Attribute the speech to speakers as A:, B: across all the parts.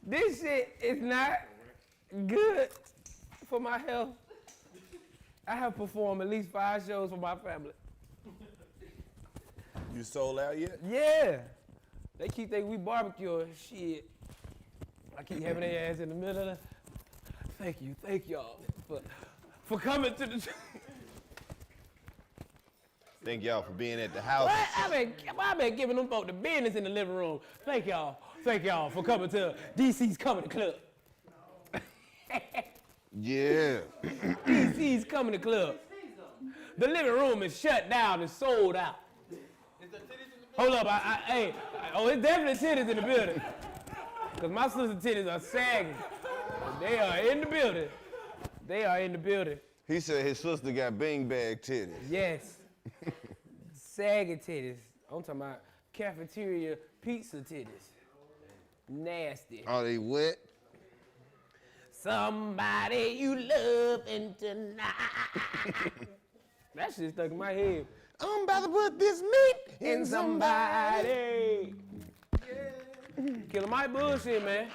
A: This shit is not good for my health. I have performed at least 5 shows for my family.
B: You sold out yet?
A: Yeah. They keep thinking we barbecue shit. I keep having their ass in the middle of the... Thank y'all for coming to the...
B: Thank y'all for being at the house.
A: I've been giving them folk the business in the living room. Thank y'all for coming to DC's Comedy Club.
B: Yeah.
A: DC's Comedy Club. The living room is shut down and sold out. Hold up, it's definitely titties in the building. Cause my sister's titties are sagging. They are in the building. They are in the building.
B: He said his sister got bing bag titties.
A: Yes. Sagging titties. I'm talking about cafeteria pizza titties. Nasty.
B: Are they wet?
A: Somebody you loving tonight. That shit stuck in my head.
B: I'm about to put this meat
A: In somebody. Killer Mike bullshit, man.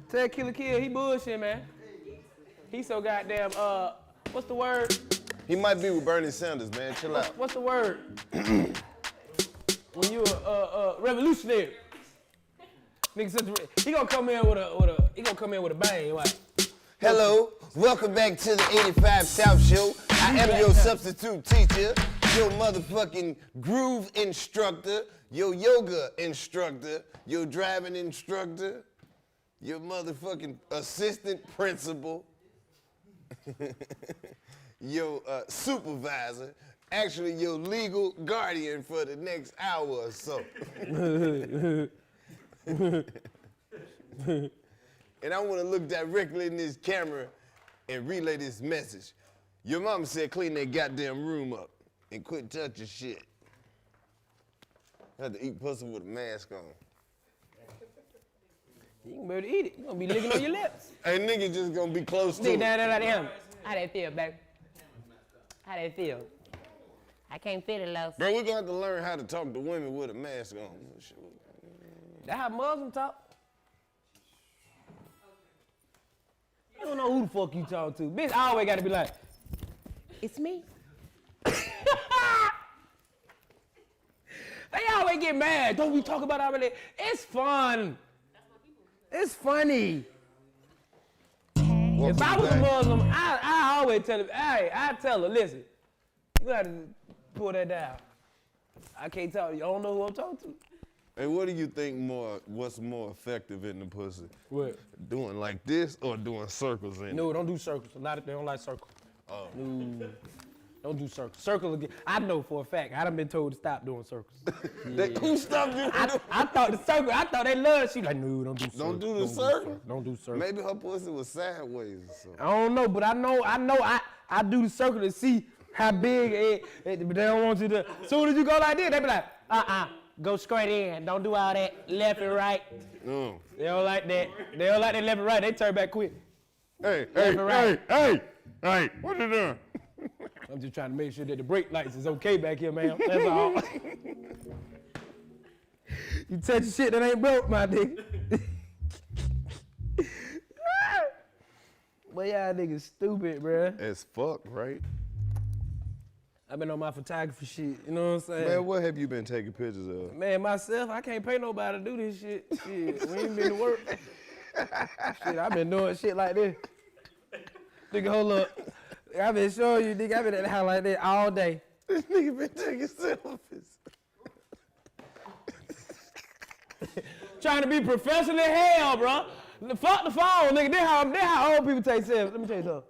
A: Tell Killer Kill, he bullshit, man. He so goddamn, what's the word?
B: He might be with Bernie Sanders, man. Chill out.
A: What's the word? When you a revolutionary. Nigga, he gonna come in with a bang, like.
B: Hello, welcome back to the 85 South Show. I am your substitute teacher, your motherfucking groove instructor, your yoga instructor, your driving instructor, your motherfucking assistant principal, your supervisor, actually your legal guardian for the next hour or so. And I want to look directly in this camera and relay this message. Your mama said clean that goddamn room up and quit touching shit. I had to eat pussy with a mask on.
A: You ain't gonna be able to eat it. You gonna be licking on your lips.
B: Hey, nigga just gonna be close to it.
A: How that feel, baby? How that feel? I can't feel it, Los.
B: Bro, we're gonna have to learn how to talk to women with a mask on.
A: That's how Muslims talk. You don't know who the fuck you talk to. Bitch, I always gotta be like, it's me. They always get mad. Don't we talk about our relationship? It's fun. It's funny. If I was a Muslim, I always tell her, I tell her, listen, you gotta pull that down. I can't talk, you don't know who I'm talking to.
B: Hey, what do you think what's more effective in the pussy?
A: What?
B: Doing like this or doing circles in it?
A: No, don't do circles. A lot of they don't like circles.
B: Oh.
A: No, don't do circles. Circles again. I know for a fact. I done been told to stop doing circles. Yeah.
B: Who stopped you?
A: I thought the circle. I thought they loved. She like, no, don't do circles.
B: Don't do the circle.
A: Don't do circles.
B: Maybe her pussy was sideways or something.
A: I don't know, but I know. I do the circle to see how big it. But they don't want you to. As soon as you go like this, they be like, go straight in. Don't do all that left and right.
B: No.
A: They don't like that. They don't like that left and right. They turn back quick.
B: Hey, what you doing?
A: I'm just trying to make sure that the brake lights is okay back here, man. That's all. You touch shit that ain't broke, my nigga. But y'all niggas stupid, bruh.
B: As fuck, right?
A: I've been on my photography shit, you know what I'm saying?
B: Man, what have you been taking pictures of?
A: Man, myself, I can't pay nobody to do this shit. Shit, we ain't been to work. Shit, I've been doing shit like this. Nigga, hold up. I've been showing you, nigga, I've been at the house like that all day.
B: This nigga been taking selfies.
A: Trying to be professional as hell, bro. Fuck the phone, nigga. This how old people take selfies. Let me tell you something.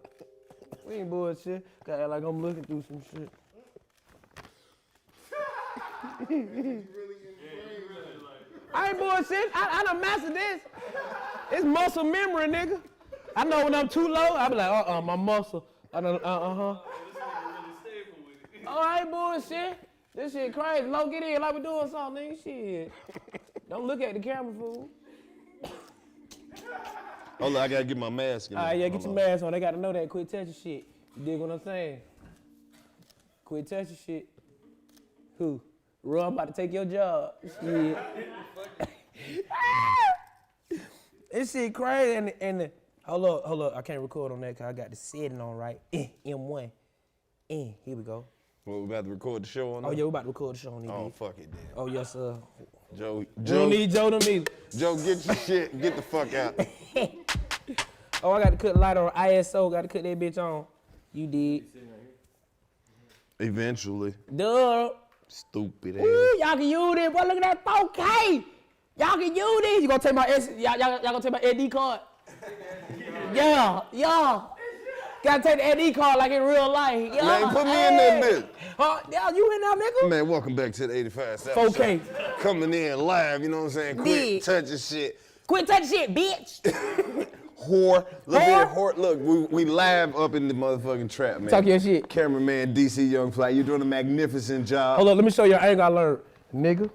A: We ain't bullshit. Gotta act like I'm looking through some shit. I ain't bullshit. I done mastered this. It's muscle memory, nigga. I know when I'm too low, I be like, my muscle. I done, Oh, I ain't bullshit. This shit crazy. Low, get in like we doing something, nigga. Shit. Don't look at the camera, fool.
B: Hold on, I gotta get my mask on.
A: All right, yeah, get your mask on. They gotta know that. Quit touching shit. You dig what I'm saying? Quit touching shit. Who? Bro, I'm about to take your job. Shit. This shit crazy. And hold up. I can't record on that because I got the setting on right. M1. Here we go.
B: Well, we about to record the show on that?
A: Oh, yeah, we about to record the show on this.
B: Oh, fuck it then.
A: Oh, yes, sir.
B: Joe.
A: You don't need Joe to me.
B: Joe, get your shit. Get the fuck out.
A: Oh, I got to cut the light on ISO. Got to cut that bitch on. You did.
B: Eventually.
A: Duh.
B: Stupid ass.
A: Ooh, y'all can use this. Boy, look at that 4K. Y'all can use this. You gonna take my y'all gonna take my SD card? Yeah. Gotta take the SD card like in real life. Yeah.
B: Man, put me in that bitch.
A: Yeah, you in there, nigga?
B: Man, welcome back to the 85 South
A: 4K.
B: Show. Coming in live, you know what I'm saying? Quit touching shit.
A: Quit touching shit, bitch.
B: Whore. Look here, whore. Look, we live up in the motherfucking trap, man.
A: Talk your shit.
B: Cameraman DC Young Fly, you're doing a magnificent job.
A: Hold on, let me show you an angle I learned. Nigga.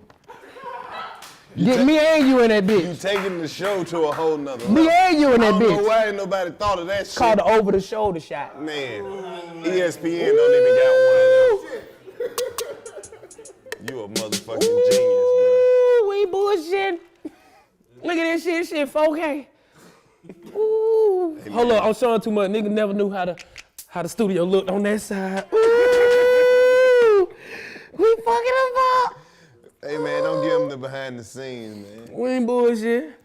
A: Get me and you in that bitch.
B: You taking the show to a whole nother level.
A: Me and you in that bitch.
B: I don't know why ain't nobody thought of that shit.
A: Called the over-the-shoulder shot.
B: Man, ESPN don't even got one of them. You a motherfucking genius, bro.
A: We bullshit. Look at this shit, 4K. Ooh. Hey, hold up, I'm showing too much. Nigga never knew how the studio looked on that side. Ooh. We fucking them up.
B: Hey man, don't give him the behind the scenes, man.
A: We ain't bullshit.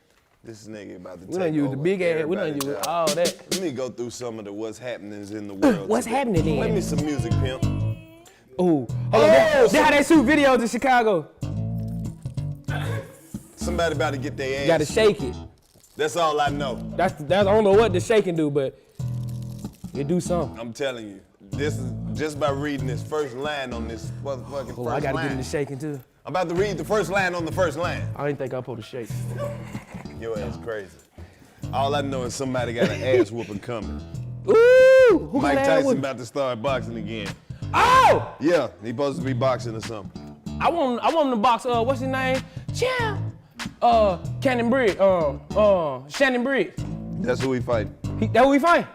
B: This nigga about to take
A: We done use the big ass. We done use all that.
B: Let me go through some of the what's happenings in the world.
A: What's happening then?
B: Let me some music, pimp.
A: Ooh. Hold on. That's how they shoot videos in Chicago.
B: Somebody about to get their ass.
A: You gotta shake it.
B: That's all I know.
A: That's I don't know what the shaking do, but it do something.
B: I'm telling you, this is just by reading this first line on this motherfucking first line.
A: I gotta get in the shaking too.
B: I'm about to read the first line on the first line.
A: I didn't think I put a shake.
B: Your ass crazy. All I know is somebody got an ass whooping coming.
A: Ooh! Who
B: Mike Tyson about to start boxing again.
A: Oh!
B: Yeah, he supposed to be boxing or something.
A: I want him to box. What's his name? Champ. Shannon Briggs. Shannon Briggs.
B: That's who he fighting.
A: That who he fight?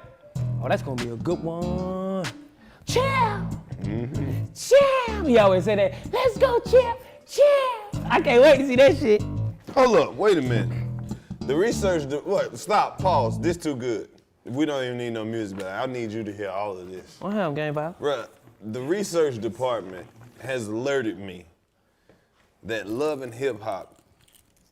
A: Oh, that's gonna be a good one. Champ. Mm-hmm. Champ. He always say that. Let's go, champ. Champ. I can't wait to see that shit.
B: Hold up, wait a minute. The research, what? Stop, pause. This too good. We don't even need no music, but I need you to hear all of this.
A: What happened, Game Five?
B: Right. The research department has alerted me that Love and Hip Hop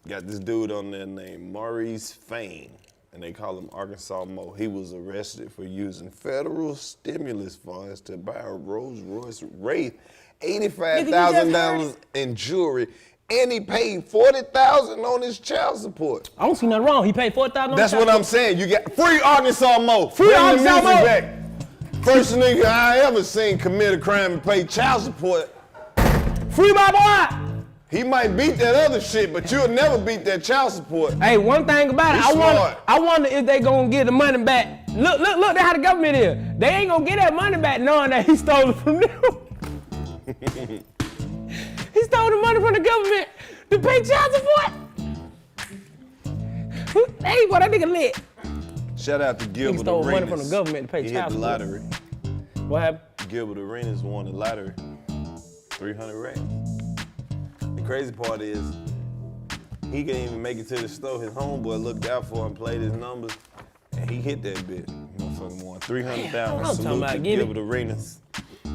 B: got this dude on there named Maurice Fain, and they call him Arkansas Mo. He was arrested for using federal stimulus funds to buy a Rolls Royce Wraith, $85,000 in jewelry, and he paid $40,000 on his child support.
A: I don't see nothing wrong. He paid $4,000.
B: That's what I'm saying. You got free Arkansas Mo.
A: Free Arkansas Mo.
B: Back. First nigga I ever seen commit a crime and pay child support.
A: Free my boy.
B: He might beat that other shit, but you'll never beat that child support.
A: Hey, one thing about it, I wonder if they gonna get the money back. Look, that's how the government is. They ain't gonna get that money back knowing that he stole it from them. He stole the money from the government to pay child support. Hey, boy, that nigga lit.
B: Shout out to Gilbert Arenas.
A: He stole money from the government to pay child support.
B: He hit the lottery.
A: What happened?
B: Gilbert Arenas won the lottery. 300 racks. The crazy part is, he couldn't even make it to the store. His homeboy looked out for him, played his numbers, and he hit that bitch. Motherfucker won 300,000. Salute to Gilbert Arenas.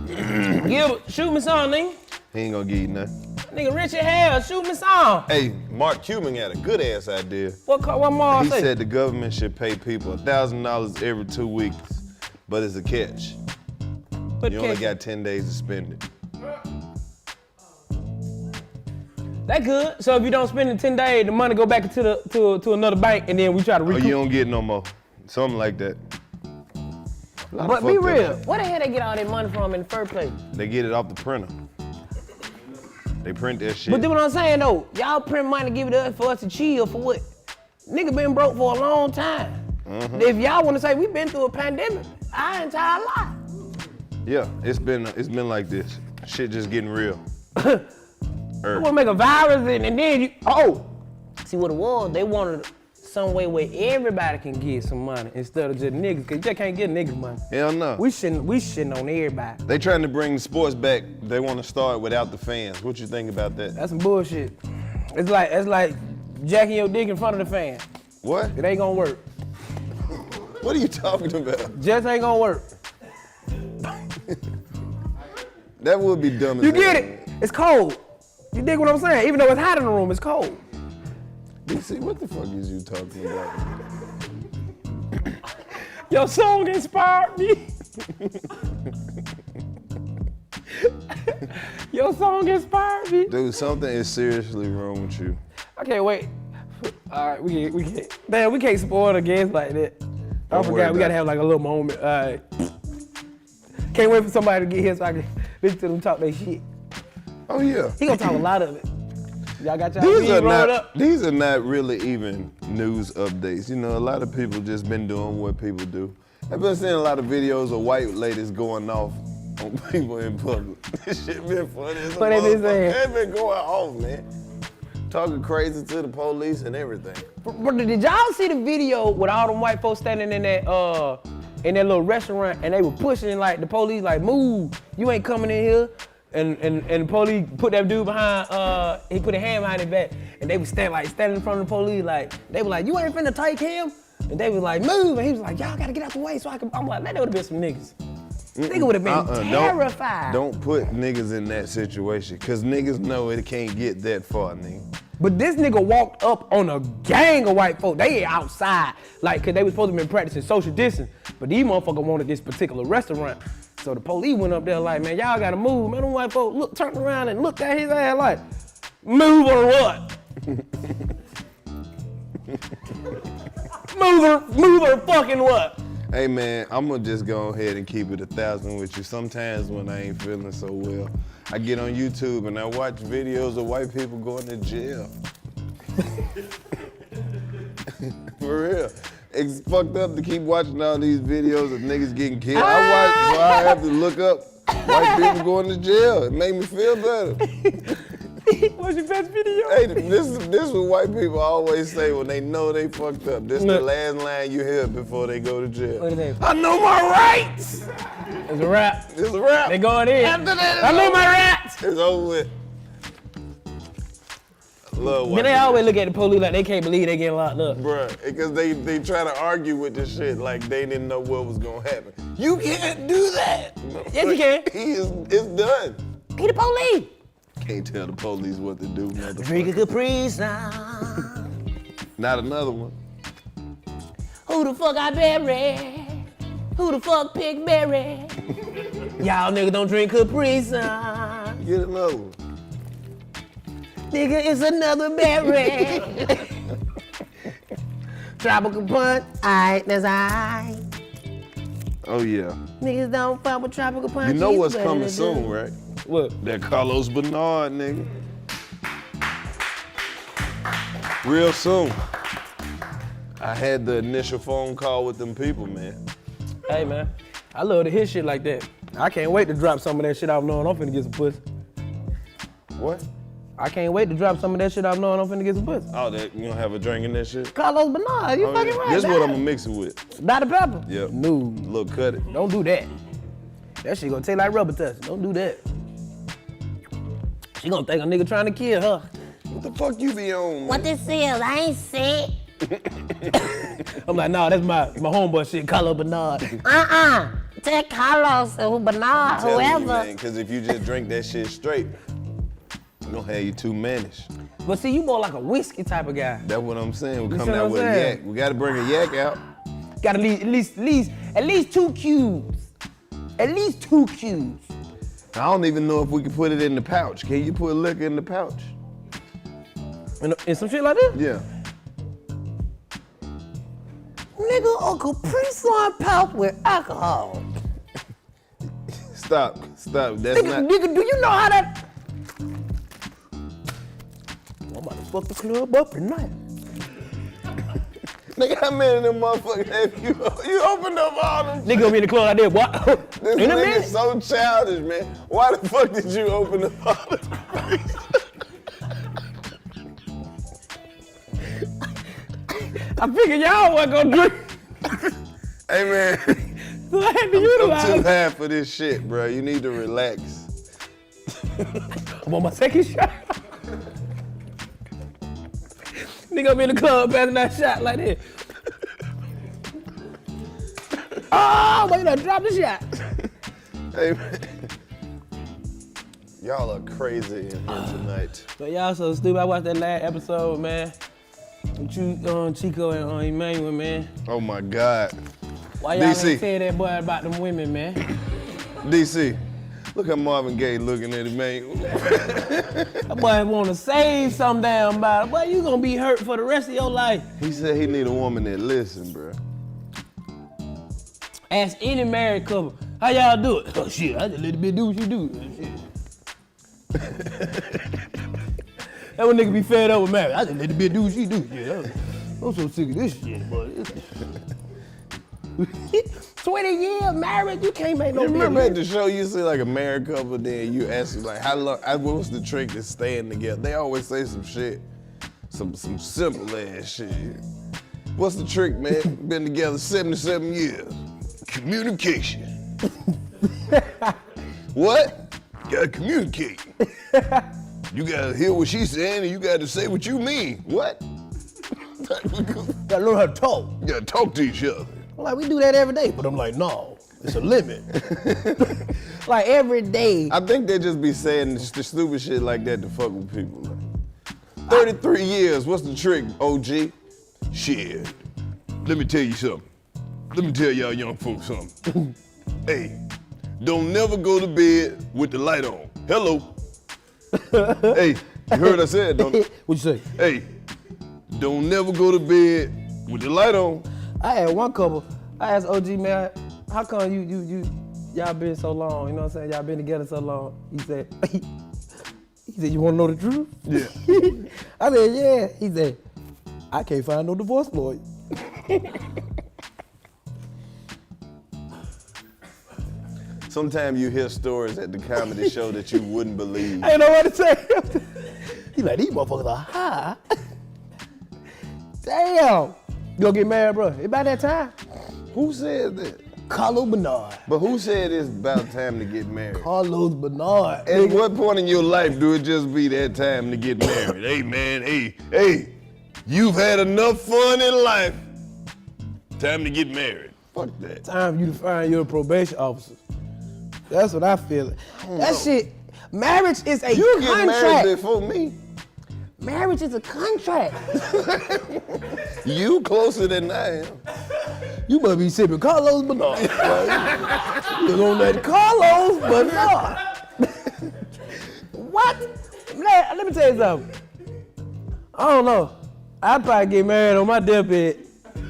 A: Gilbert, shoot me some, nigga.
B: He ain't gonna give you nothing.
A: Nigga, Richard Hale, shoot me some.
B: Hey, Mark Cuban had a good ass idea.
A: What more?
B: He said the government should pay people $1,000 every 2 weeks, but it's a catch. You only got 10 days to spend it.
A: That good. So if you don't spend it 10 days, the money go back to another bank, and then we try to recoup.
B: Oh, you don't get no more. Something like that.
A: But be real, where the hell they get all that money from in the first place?
B: They get it off the printer. They print that shit.
A: But do what I'm saying though, y'all print money, give it to us for us to chill for what? Nigga been broke for a long time. Mm-hmm. If y'all want to say we been through a pandemic, our entire life.
B: Yeah, it's been like this. Shit just getting real.
A: You want to make a virus and then see what it was? They wanted some way where everybody can get some money instead of just niggas, cause you just can't get niggas money.
B: Hell no.
A: We shitting on everybody.
B: They trying to bring the sports back. They want to start without the fans. What you think about that?
A: That's some bullshit. It's like jacking your dick in front of the fan.
B: What?
A: It ain't gonna work.
B: What are you talking about?
A: Just ain't gonna work.
B: That would be dumb as
A: You
B: hell.
A: get it? It's cold. You dig what I'm saying? Even though it's hot in the room, it's cold.
B: DC, what the fuck is you talking about?
A: Your song inspired me. Your song inspired me.
B: Dude, something is seriously wrong with you.
A: I can't wait. All right, we can't. Damn, we can't support a guest like that. I
B: Don't worry
A: forgot we gotta
B: about
A: have like a little moment. All right. Can't wait for somebody to get here so I can listen to them talk their shit.
B: Oh yeah.
A: He gonna talk a lot of it. Y'all got y'all
B: These are
A: rolled
B: not.
A: up?
B: These are not really even news updates. You know, a lot of people just been doing what people do. I've been seeing a lot of videos of white ladies going off on people in public. This shit been funny as a
A: What they been saying?
B: motherfucker. They been going off, man. Talking crazy to the police and everything.
A: But did y'all see the video with all them white folks standing in that little restaurant and they were pushing like the police like, move, you ain't coming in here. And the police put that dude behind, he put a hand behind his back and they was standing in front of the police like, they were like, you ain't finna take him? And they was like, move, and he was like, y'all gotta get out the way so I can, I'm like, that would've been some niggas. Nigga would've been terrified.
B: Don't put niggas in that situation, cause niggas know it can't get that far, nigga.
A: But this nigga walked up on a gang of white folks. They outside, like, cause they was supposed to be practicing social distance, but these motherfuckers wanted this particular restaurant. So the police went up there like, man, y'all gotta move. Man, them white folks turned around and looked at his ass like, move or what? move or fucking what?
B: Hey man, I'm gonna just go ahead and keep it 1,000 with you. Sometimes when I ain't feeling so well, I get on YouTube and I watch videos of white people going to jail. For real. It's fucked up to keep watching all these videos of niggas getting killed. So I have to look up white people going to jail. It made me feel better.
A: What's your best video?
B: Hey, this is what white people always say when they know they fucked up. This is the last line you hear before they go to jail.
A: What is that?
B: I know my rights!
A: It's a rap.
B: It's a rap.
A: They going in.
B: After that,
A: I know my rights!
B: It's over with. I love white
A: Then they
B: people.
A: always look at the police like they can't believe they getting locked up.
B: Bruh, because they try to argue with this shit like they didn't know what was gonna happen. You can't do that.
A: Yes, you can.
B: It's done.
A: He the police.
B: Can't tell the police what to do,
A: Drink a
B: motherfucker.
A: Caprice now.
B: Not another one.
A: Who the fuck I bury? Who the fuck picked Berry? Y'all niggas don't drink Caprice now.
B: Get another one.
A: Nigga, it's another berry. Tropical punch, aight, that's aight.
B: Oh yeah.
A: Niggas don't fuck with tropical punch.
B: You know what's coming soon, right?
A: What?
B: That Karlous Bernard nigga. Real soon. I had the initial phone call with them people, man.
A: Hey man, I love to hear shit like that. I can't wait to drop some of that shit off knowing I'm finna get some pussy.
B: What?
A: I can't wait to drop some of that shit off knowing I'm finna get some pussy.
B: Oh, that you gonna have a drink in that shit?
A: Karlous Bernard, you
B: Oh,
A: fucking
B: yeah.
A: right.
B: This
A: dog.
B: what I'm gonna mix it with.
A: Dr. Pepper?
B: Yep.
A: No,
B: Little cut it.
A: don't do that. That shit gonna taste like rubber touch. Don't do that. She gonna think a nigga trying to kill her.
B: What the fuck you be on, man?
C: What this is, I ain't sick.
A: I'm like, nah, that's my homeboy shit, Karlous Bernard.
C: Tell Karlous or Bernard,
B: Tell you,
C: whoever.
B: man, cause if you just drink that shit straight, it's gonna have you too mannish.
A: But see, you more like a whiskey type of guy.
B: That's what I'm saying. We
A: You
B: coming
A: see
B: out
A: what
B: with
A: I'm
B: a
A: saying?
B: yak. We gotta bring a yak out.
A: Got at least 2 cubes. At least 2 cubes.
B: I don't even know if we can put it in the pouch. Can you put liquor in the pouch?
A: And some shit like that?
B: Yeah.
A: Nigga, a Capri Sun pouch with alcohol.
B: Stop. That's not.
A: Nigga, do you know how that? I'm about to fuck the club up tonight.
B: Nigga, how many of them motherfuckers have you opened up all them?
A: Nigga gonna be in the club like that, what?
B: This
A: In a
B: nigga
A: minute.
B: so childish, man. Why the fuck did you open up all them?
A: I figured y'all wasn't gonna drink.
B: Hey, man.
A: So I had to
B: I'm too
A: utilize.
B: high for this shit, bro. You need to relax.
A: I'm on my second shot. Nigga up in the club passing that shot like this. Oh, wait, I dropped the shot.
B: Hey, man. Y'all are crazy in here tonight.
A: But y'all so stupid. I watched that last episode, man. With you, Chico and Emmanuel, man.
B: Oh my God.
A: Why y'all
B: DC.
A: ain't tell that boy about them women, man?
B: DC, look how Marvin Gaye looking at him, man.
A: That boy want to say something damn about it. Boy, you gonna be hurt for the rest of your life.
B: He said he need a woman that listen, bro.
A: Ask any married couple, how y'all do it? Oh shit, I just let the bitch do what she do. Shit. That one nigga be fed up with marriage. I just let the bitch do what she do. Shit, I'm so sick of this shit, boy. 20 years married, you can't make no
B: You remember at
A: business.
B: the show, you see like a married couple, then you ask them like, how long, what was the trick to staying together? They always say some shit, some simple ass shit. What's the trick, man? Been together 77 years. Communication. What? Gotta communicate. You gotta hear what she's saying and you gotta say what you mean. What?
A: Gotta learn how to talk.
B: You gotta talk to each other.
A: I'm like, we do that every day. But I'm like, no, it's a limit. Like every day.
B: I think they just be saying the stupid shit like that to fuck with people. Like, 33 years, what's the trick, OG? Shit. Let me tell you something. Let me tell y'all young folks something. Hey, don't never go to bed with the light on. Hello. Hey, you heard what I said, don't you?
A: What'd you say?
B: Hey, don't never go to bed with the light on.
A: I had one couple. I asked OG, man, how come y'all been so long? You know what I'm saying? Y'all been together so long. He said, you wanna know the truth?
B: Yeah.
A: I said, yeah. He said, I can't find no divorce lawyer.
B: Sometimes you hear stories at the comedy show that you wouldn't believe.
A: I ain't know what to say. He like, these motherfuckers are high. Damn. You gonna get married, bro? It's about that time.
B: Who said that?
A: Carlos Bernard.
B: But who said it's about time to get married?
A: Carlos Bernard.
B: At what point in your life do it just be that time to get married? Hey, man, hey, you've had enough fun in life. Time to get married. Fuck that.
A: Time for you to find your probation officer. That's what I feel. That shit, marriage is a
B: You get
A: contract.
B: married before me.
A: Marriage is a contract.
B: You closer than I am.
A: You must be sipping Carlos Bernard. You on that Carlos Bernard. What? Let me tell you something. I don't know. I'd probably get married on my deathbed.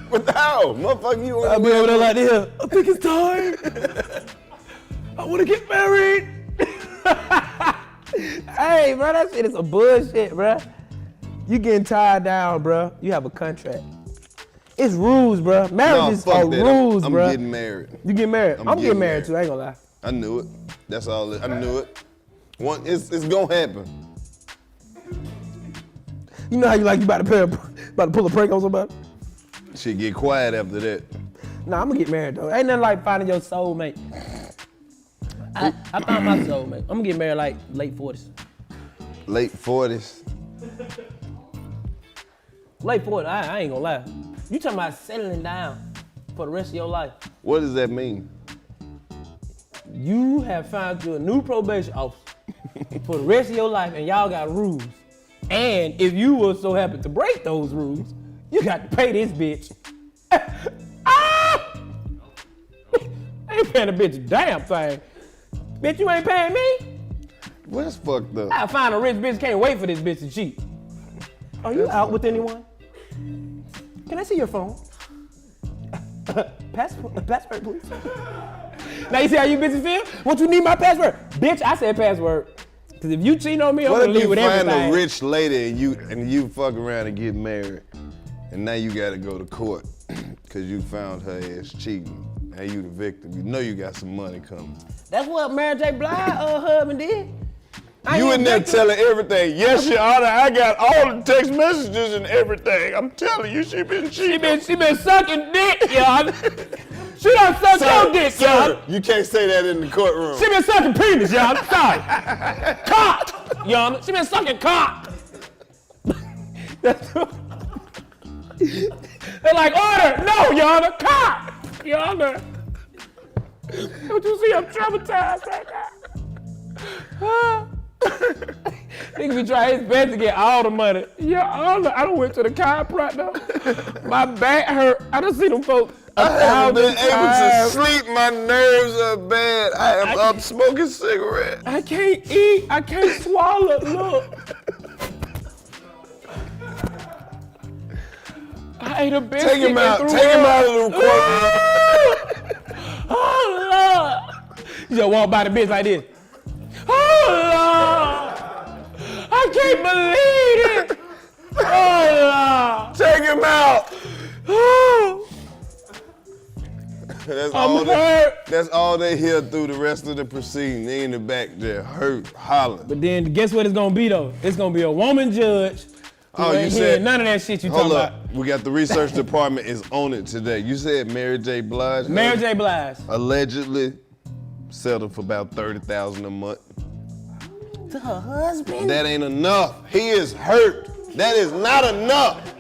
B: What the hell? Motherfucker, you
A: I'll
B: want
A: be
B: to
A: over there like this. I think it's time. I want to get married. Hey, bro, that shit is some bullshit, bro. You getting tied down, bro. You have a contract. It's rules, bro. Marriages are rules,
B: I'm
A: bro.
B: getting married.
A: You get married? I'm getting married too, I ain't gonna lie.
B: I knew it. That's all. I knew it. It's gonna happen.
A: You know how you about to pull a prank on somebody?
B: Shit get quiet after that.
A: Nah, I'm gonna get married though. Ain't nothing like finding your soulmate. I found my soulmate. I'm gonna get married like late 40s.
B: Late 40s.
A: Late 40s, I ain't gonna lie. You talking about settling down for the rest of your life.
B: What does that mean?
A: You have found you a new probation officer for the rest of your life and y'all got rules. And if you were so happy to break those rules, you got to pay this bitch. Ah! I ain't paying a bitch a damn thing. Bitch, you ain't paying me?
B: What's fucked up?
A: I find a rich bitch, can't wait for this bitch to cheat. Are you out with anyone? Can I see your phone? Password, please. Now you see how you bitches feel? What you need my password? Bitch, I said password. Cause if you cheat on me, I'm
B: What
A: gonna
B: if
A: leave
B: you
A: with
B: find
A: everything.
B: a rich lady and you fuck around and get married, and now you gotta go to court because you found her ass cheating. Now you the victim. You know you got some money coming.
A: That's what Mary J. Blige husband did.
B: You in there telling everything. Yes, Your Honor, I got all the text messages and everything. I'm telling you, she been cheating.
A: She been sucking dick, Your Honor. She done sucked your dick, Your Honor.
B: You can't say that in the courtroom.
A: She been sucking penis, Your Honor. Sorry. Cock, Your Honor. She been sucking cock. They're like, order. No, Your Honor. Cock, Your Honor. Don't you see I'm traumatized right now? Nigga be trying his best to get all the money. Your Honor, I done went to the chiropractor. My back hurt. I done see them folks.
B: I haven't been able to sleep. My nerves are bad. I am up smoking cigarettes.
A: I can't eat. I can't swallow. Look. I ate a biscuit.
B: Take him out. Take him out of the courtroom.
A: Oh, Lord. You just walk by the bitch like this. Oh, Lord. I can't believe it. Oh, Lord.
B: Take him out.
A: Oh.
B: That's all they hear through the rest of the proceeding. They in the back there, hurt, hollering.
A: But then guess what it's gonna be though? It's gonna be a woman judge.
B: Oh, you said
A: none of that shit you talking about.
B: We got the research department is on it today. You said Mary J. Blige.
A: Mary J. Blige
B: Allegedly settled for about $30,000 a month.
C: To her husband?
B: That ain't enough. He is hurt. That is not enough.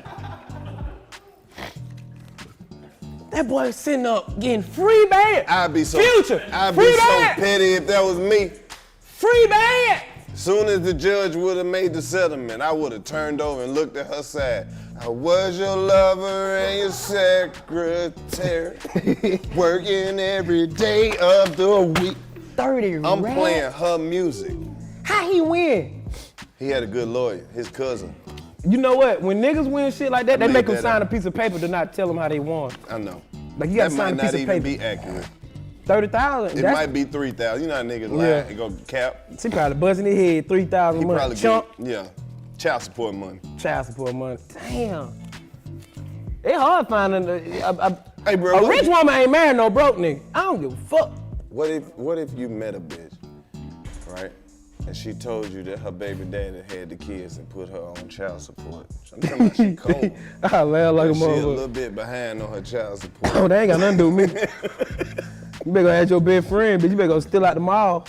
A: That boy sitting up getting free band.
B: I'd be so
A: petty
B: if that was me.
A: Free band.
B: Soon as the judge would have made the settlement, I would have turned over and looked at her side. I was your lover and your secretary, working every day of the week.
C: 30
B: I'm
C: racks?
B: playing her music.
C: How he win?
B: He had a good lawyer, his cousin.
A: You know what? When niggas win shit like that, they make them sign
B: up.
A: a piece of paper to not tell them how they won.
B: I know.
A: Like you gotta sign a piece of paper.
B: That might not even be accurate.
A: 30,000.
B: It might be 3,000. You know how niggas lie and go cap.
A: She probably buzzing his head 3,000 money. Chump.
B: Child support money.
A: Child support money. Damn. It's hard finding
B: hey, bro,
A: a rich woman ain't married no broke nigga. I don't give a fuck.
B: What if you met a bitch, right? And she told you that her baby daddy had the kids and put her on child support. I'm talking about she cold.
A: I laugh like a motherfucker.
B: She a little bit behind on her child support.
A: Oh, that ain't got nothing to do with me. You better go ask your best friend, bitch. You better go steal out the mall.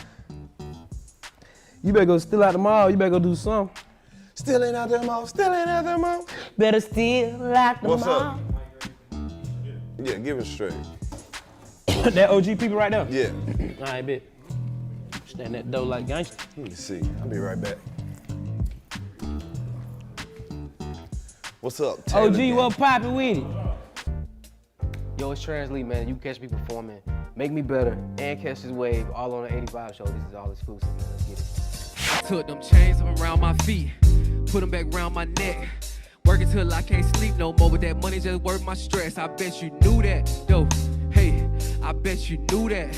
A: You better go steal out the mall. You better go do something.
B: Stealing out the mall, stealing out the mall.
C: Better steal out the
B: What's
C: mall.
B: up? Yeah, give it straight.
A: That OG people right there?
B: Yeah.
A: All right, bitch. Stand that door like gangster.
B: Let me see. I'll be right back. What's up, Taylor?
A: OG, what poppin' with it?
D: Yo, it's Translate, man. You can catch me performing, make me better, and catch this wave all on the 85 show. This is all exclusive, man. Let's get it.
E: Took them chains from around my feet, put them back around my neck. Working till I can't sleep no more, but that money just worth my stress. I bet you knew that, though. Hey, I bet you knew that.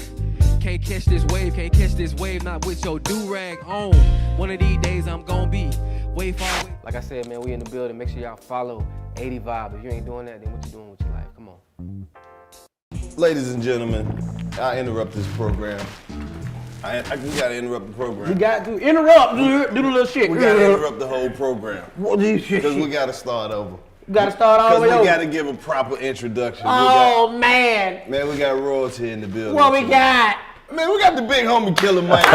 E: Can't catch this wave, not with your do-rag on. One of these days I'm gonna be way far away.
D: Like I said, man, we in the building. Make sure y'all follow 80 Vibe. If you ain't doing that, then what you doing with your life? Come on.
B: Ladies and gentlemen, I interrupt this program. We gotta interrupt the program.
A: You got to interrupt, do the little shit.
B: We gotta interrupt the whole program.
A: What is shit?
B: Because we gotta start over.
A: You gotta start all the way
B: Because we
A: over.
B: gotta give a proper introduction.
C: Oh, man.
B: Man, we got royalty in the building.
C: What we got?
B: Man, we got the big homie Killer Mike.
C: Oh,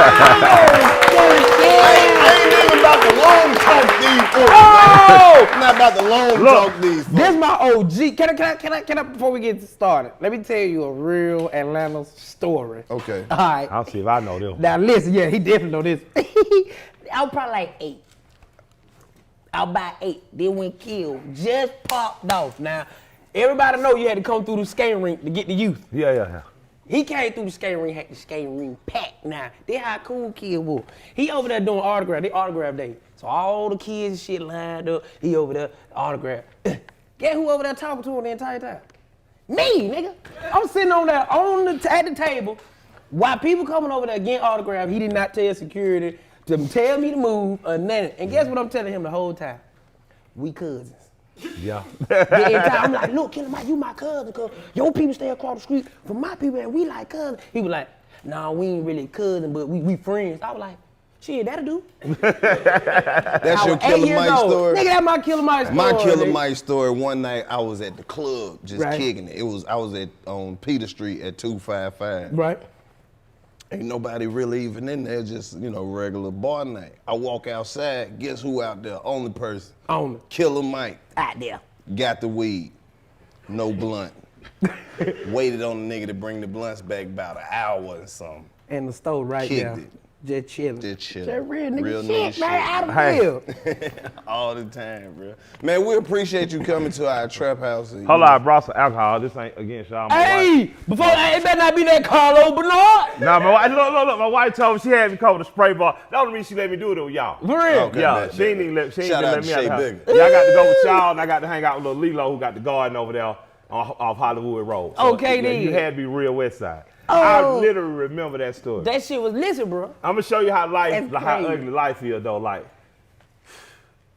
B: I ain't even about to long talk these folks.
A: Oh!
B: I'm not about to long talk these folks.
A: This my OG. Can I, before we get started, let me tell you a real Atlanta story.
B: Okay.
A: All right.
F: I'll see if I know this.
A: Now listen, yeah, he definitely know this.
C: I was probably like 8. I was about 8. Then went killed. Just popped off.
A: Now, everybody know you had to come through the skating rink to get the youth.
F: Yeah.
A: He came through the skating ring, had the skating ring packed. Now, they how cool kid was. He over there doing autograph, they autograph day. So all the kids and shit lined up, he over there, autograph. Guess who over there talking to him the entire time? Me, nigga. I'm sitting on there at the table, while people coming over there getting autograph, he did not tell security to tell me to move or nothing. And guess what I'm telling him the whole time? We cousins.
F: Yeah.
A: The entire time, I'm like, look, Killer Mike, you my cousin, cause your people stay across the street from my people and we like cousins. He was like, nah, we ain't really cousins, but we friends. I was like, Shit, that'll do.
B: That's your
A: I was 8
B: Killer
A: years
B: Mike
A: old.
B: story?
A: Nigga, that's my Killer Mike story.
B: My Killer
A: nigga.
B: Mike story, one night I was at the club just
A: Right.
B: kicking it. I was on Peter Street at 255.
A: Right.
B: Ain't nobody really even in there, just, regular bar night. I walk outside, guess who out there? Only person.
A: On
B: Killer Mike.
C: Out there.
B: Got the weed. No blunt. Waited on the nigga to bring the blunts back about an hour or something.
A: and the stove right
B: Kicked
A: there.
B: it.
A: Just chilling.
B: Just chilling.
A: That real nigga
B: Real
A: shit,
B: nigga
A: man.
B: shit.
A: Out of
F: Hey.
A: field.
B: All the time, bro. Man, we appreciate you coming to our trap house. And,
F: Hold on, I brought some alcohol. This ain't against y'all. My wife.
A: Hey, before it better not be that Karlous Bernard.
F: Nah, my wife, look. My wife told me she had me cover the spray bar. The only reason she let me do it with y'all.
A: For real.
B: Okay.
F: Yeah,
B: bet,
F: she ain't
B: bet.
F: even let, she ain't
B: Shout
F: even
B: out
F: let
B: to
F: me out
B: Shay
F: the house.
B: Bigger.
F: Yeah, I got to go with y'all, and I got to hang out with little Lilo, who got the garden over there off Hollywood Road. So,
A: Okay, then.
F: You had to be real West Side.
A: Oh.
F: I literally remember that story.
A: That shit was listen, bro.
F: I'm gonna show you how
A: That's
F: how
A: crazy.
F: ugly life is though. Like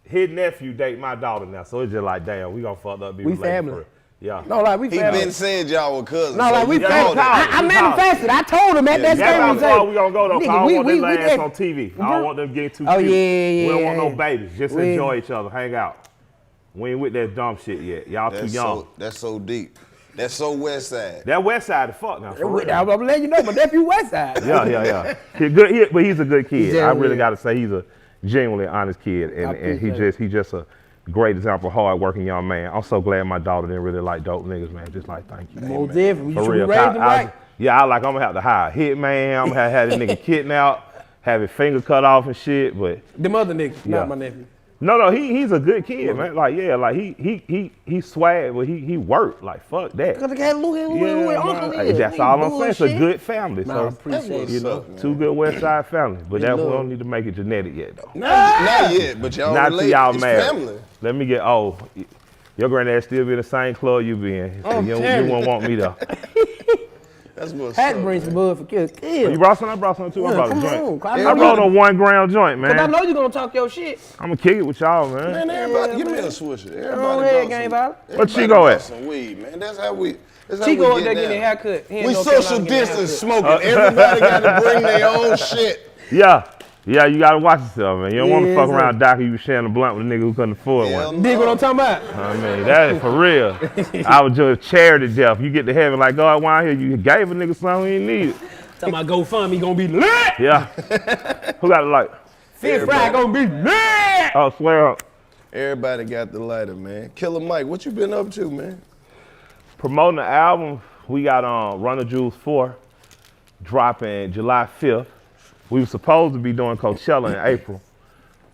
F: his nephew date my daughter now, so it's just like damn, we gonna fuck up. Be
A: We
F: related
A: family.
F: for real. Yeah.
A: No, like we
B: He
A: family.
B: been saying y'all were cousins.
A: No,
B: so
A: like we
B: you
F: Yeah,
A: family.
B: know that.
A: I manifested. I told him at that
F: That's
A: same
F: how
A: time.
F: far we gonna go though. 'Cause I don't want this ass on TV. I
A: Mhm.
F: don't want them getting too
A: Oh,
F: cute.
A: yeah.
F: We don't want no babies. Just
A: We-
F: enjoy each other, hang out. We ain't with that dumb shit yet. Y'all too young.
B: That's so deep. That's so West Side.
F: That West Side is fuck now. For real.
A: I'm gonna let you know, my nephew West Side.
F: Yeah. But he's a good kid.
A: Yeah,
F: I really
A: yeah.
F: gotta say he's a genuinely honest kid, and he just a great example of hard-working young man. I'm so glad my daughter didn't really like dope niggas, man. Just like thank you.
A: Most different. You
F: For
A: should
F: real.
A: raise them right.
F: I'm gonna have to hire a hitman. I'm gonna have this nigga kidnapped, have his finger cut off and shit. But
A: Them other niggas,
F: Yeah.
A: not my nephew.
F: no, he's a good kid, man. Like he swag, but he worked. Like fuck that.
A: Cause I got who uncle
F: man.
A: is.
F: That's all I'm saying. It's a good family.
A: Nah, I
F: So
A: appreciate
B: That's
A: it.
B: what's up, man.
F: two good West Side families, but
A: We
F: that we
A: love
F: don't need to make it genetic yet though.
B: Not yet, but y'all
F: Not till
B: relate.
F: y'all
B: It's
F: married.
B: family.
F: Let me get your granddad still be in the same club you be in. So you
A: telling
F: won't want me to.
B: That's what's
A: Had
B: up.
A: to bring some
B: man.
A: bud for kids.
F: You brought some? I brought some too. I brought a
A: Come
F: joint.
A: on, cause
F: I brought a 1 gram joint,
A: Cause I
F: man.
A: know you gonna talk your shit.
F: I'm gonna kick it with y'all, man.
B: Man, everybody,
A: Yeah,
B: give me a
A: man.
B: swisher.
A: Go
B: Everybody
A: ahead,
B: brought
A: Game
B: some-
A: Ball.
F: What you
B: everybody
F: go
B: brought
F: at?
B: Some weed, man. That's how we
A: Chico up there
B: get
A: getting a
B: down.
A: haircut. He in
B: We
A: North
B: social
A: Carolina getting a
B: distance
A: haircut.
B: smoking. Everybody got to bring their own shit.
F: Yeah, you gotta watch yourself, man. You don't want to
A: Yeah,
F: fuck
A: sir.
F: around Doc you sharing a blunt with a nigga who couldn't afford
B: Hell
F: one.
A: Dig what I'm talking about?
F: I mean, that is for real. I was just charity death. You get to heaven like, God, why here? You gave a nigga something he needed.
A: Talking about GoFundMe gonna be lit.
F: Yeah. Who got it like?
A: Fish fry gonna be lit.
F: Oh, swear up.
B: Everybody got the lighter, man. Killer Mike, what you been up to, man?
F: Promoting the album, we got Run the Jewels 4 dropping July 5th. We were supposed to be doing Coachella in April.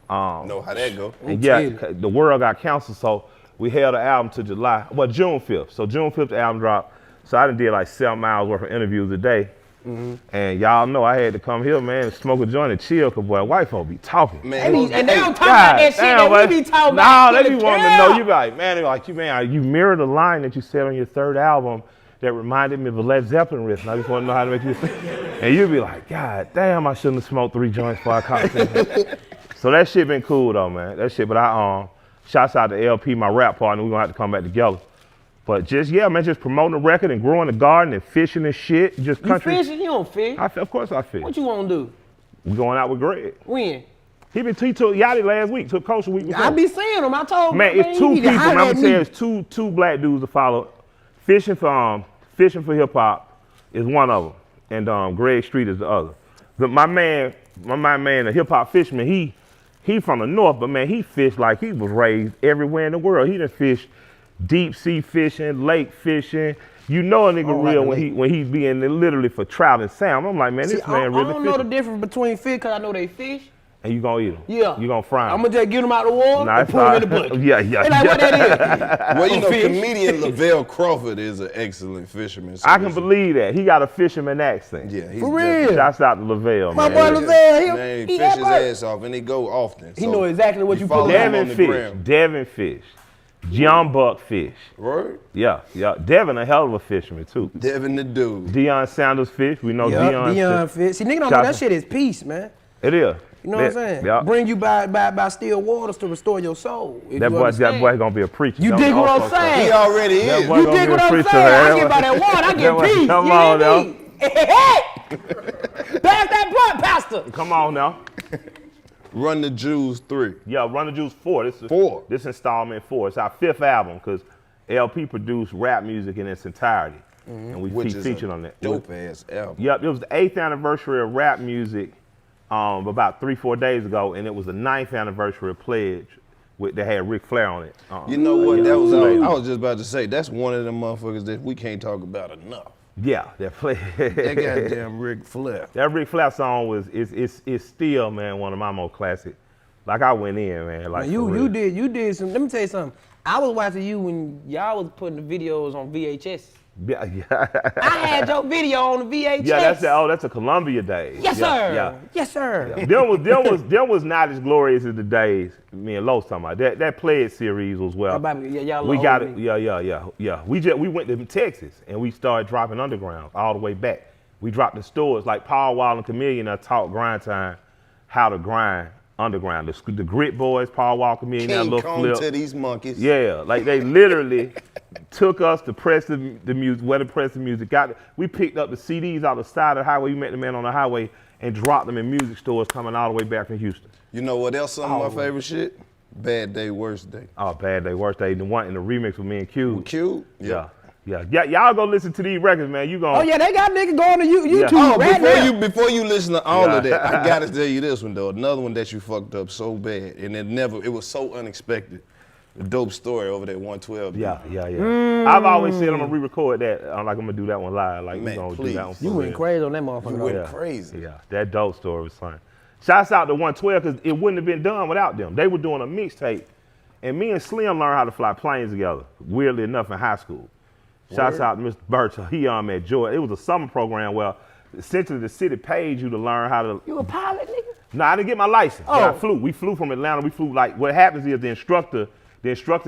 B: Know how that go.
F: And yeah,
A: Okay.
F: the world got canceled, so we held the album to June 5th. So June 5th, the album dropped. So I done did like 7 hours worth of interviews a day. And y'all know I had to come here, man, and smoke a joint and chill, cause boy, white folk be talking.
B: Man,
A: And they don't talk about that shit that we be talking about.
F: Nah, they be wanting to know. You be like, man, they like, you mirrored a line that you said on your 3rd album that reminded me of a Led Zeppelin riff, and I just want to know how to make you. And you be like, God damn, I shouldn't have smoked 3 joints before I caught it. So that shit been cool though, man. That shit, but shouts out to LP, my rap partner. We gonna have to come back together. But just promoting the record and growing the garden and fishing and shit. Just
A: You
F: country.
A: fishing? You don't fish.
F: Of course I fish.
A: What you wanna do?
F: We going out with Greg.
A: When?
F: He took Yachty last week, took Coach a week before.
A: I be seeing him. I told
F: Man,
A: him.
F: it's 2
A: you need to
F: people.
A: holler
F: I'm
A: at
F: gonna tell you,
A: me.
F: it's two black dudes to follow. Fishing for hip hop is one of them, and Greg Street is the other. My man, the hip hop fisherman, he from the north, but man, he fished like he was raised everywhere in the world. He done fished deep sea fishing, lake fishing. You know a nigga real when he be in there literally for trout and salmon. I'm like, man, this man
A: I
F: really
A: don't know the
F: fishing.
A: difference between fish because I know they fish.
F: And you gonna eat them?
A: Yeah.
F: You gonna fry them?
A: I'm gonna just get them out of the water
F: Nah,
A: and
F: it's
A: put them in the
F: fine.
A: bucket.
F: Yeah.
A: They like, what that is?
B: Well, you know,
A: Fish.
B: comedian Lavelle Crawford is an excellent fisherman. So
F: I can believe that. He got a fisherman accent.
B: Yeah, he's
A: For
B: definitely-
A: real.
F: Shouts out to Lavelle,
A: My
F: man.
A: boy Lavelle,
B: Man,
A: he
B: fish his
A: that
B: ass off, and he go often.
A: He know exactly what you
B: follow
A: put
B: him
A: on
B: on the gram.
F: Devin fish. John Buck fish.
B: Right?
F: Yeah. Devin a hell of a fisherman too.
B: Devin the dude.
F: Deion Sanders fish. We know
A: Yeah,
F: Deion.
A: Deion fish. See, nigga don't know
F: Shout
A: that
F: out-
A: shit is peace, man.
F: It is.
A: You know what I'm saying?
F: Yeah.
A: Bring you by still waters to restore your soul. if
F: That
A: you
F: boy
A: understand.
F: gonna be a preacher.
A: You
F: Don't
A: dig what I'm
F: also-
A: saying?
B: He already
F: That
B: is.
F: boy
A: You
F: gonna
A: dig
F: be
A: what
F: a
A: I'm
F: preacher,
A: saying?
F: man.
A: I get by that water, I
F: That
A: get
F: boy-
A: peace.
F: Come
A: you
F: on
A: hear
F: now.
A: me? Hey! Pass that blunt, Pastor.
F: Come on now.
B: Run the Jewels 3.
F: Yeah, Run the Jewels 4. This is
B: 4.
F: This installment 4. It's our 5th album because LP produced rap music in its entirety. And we featured on that.
B: Dope ass album.
F: Yep, it was the 8th anniversary of rap music about 3-4 days ago, and it was the 9th anniversary of Pledge that had Ric Flair on it.
B: You know what? That was I was just about to say, that's one of them motherfuckers that we can't talk about enough.
F: Yeah, that
B: That goddamn Ric Flair.
F: That Ric Flair song is still, man, one of my most classic. Like I went in, man. Like
A: Man, you did some. Let me tell you something. I was watching you when y'all was putting the videos on VHS.
F: Yeah.
A: I had your video on the VHS.
F: Yeah, that's a Columbia days.
A: Yes, sir.
F: Yeah.
A: Yes, sir.
F: Yeah. Them was not as glorious as the days me and Los talking about. That Pledge series was well.
A: Y'all
F: we got it. Yeah. We went to Texas and we started dropping underground all the way back. We dropped the stores like Paul Wall and Chameleon. I taught Grind Time how to grind underground. The Grit Boys, Paul Wall, Chameleon, that little flip.
B: To these monkeys.
F: Yeah, like they literally took us to press the music, where to press the music. We picked up the CDs out the side of the highway. We met the man on the highway and dropped them in music stores coming all the way back from Houston.
B: You know what else? Some of my favorite shit? Bad Day, Worst Day.
F: Oh, Bad Day, Worst Day. The one in the remix with me and Q.
B: With Q?
F: Yeah. Y'all go listen to these records, man. You gonna?
A: Oh yeah, they got niggas going to YouTube
B: Oh,
A: right now.
B: before you listen to all of that, I gotta tell you this one though. Another one that you fucked up so bad, and it was so unexpected. A dope story over that 112.
F: Yeah. I've always said I'm gonna re-record that. I'm gonna do that one live. Like we gonna do that one.
A: You went crazy on that motherfucker.
B: You went crazy.
F: Yeah, that dope story was fun. Shouts out to 112 because it wouldn't have been done without them. They were doing a mixtape, and me and Slim learned how to fly planes together. Weirdly enough, in high school. Shouts out to Mr. Birch. He at Georgia. It was a summer program where essentially the city paid you to learn how to.
A: You a pilot, nigga?
F: No, I didn't get my license.
A: Oh.
F: Yeah, I flew. We flew from Atlanta. We flew like what happens is the instructor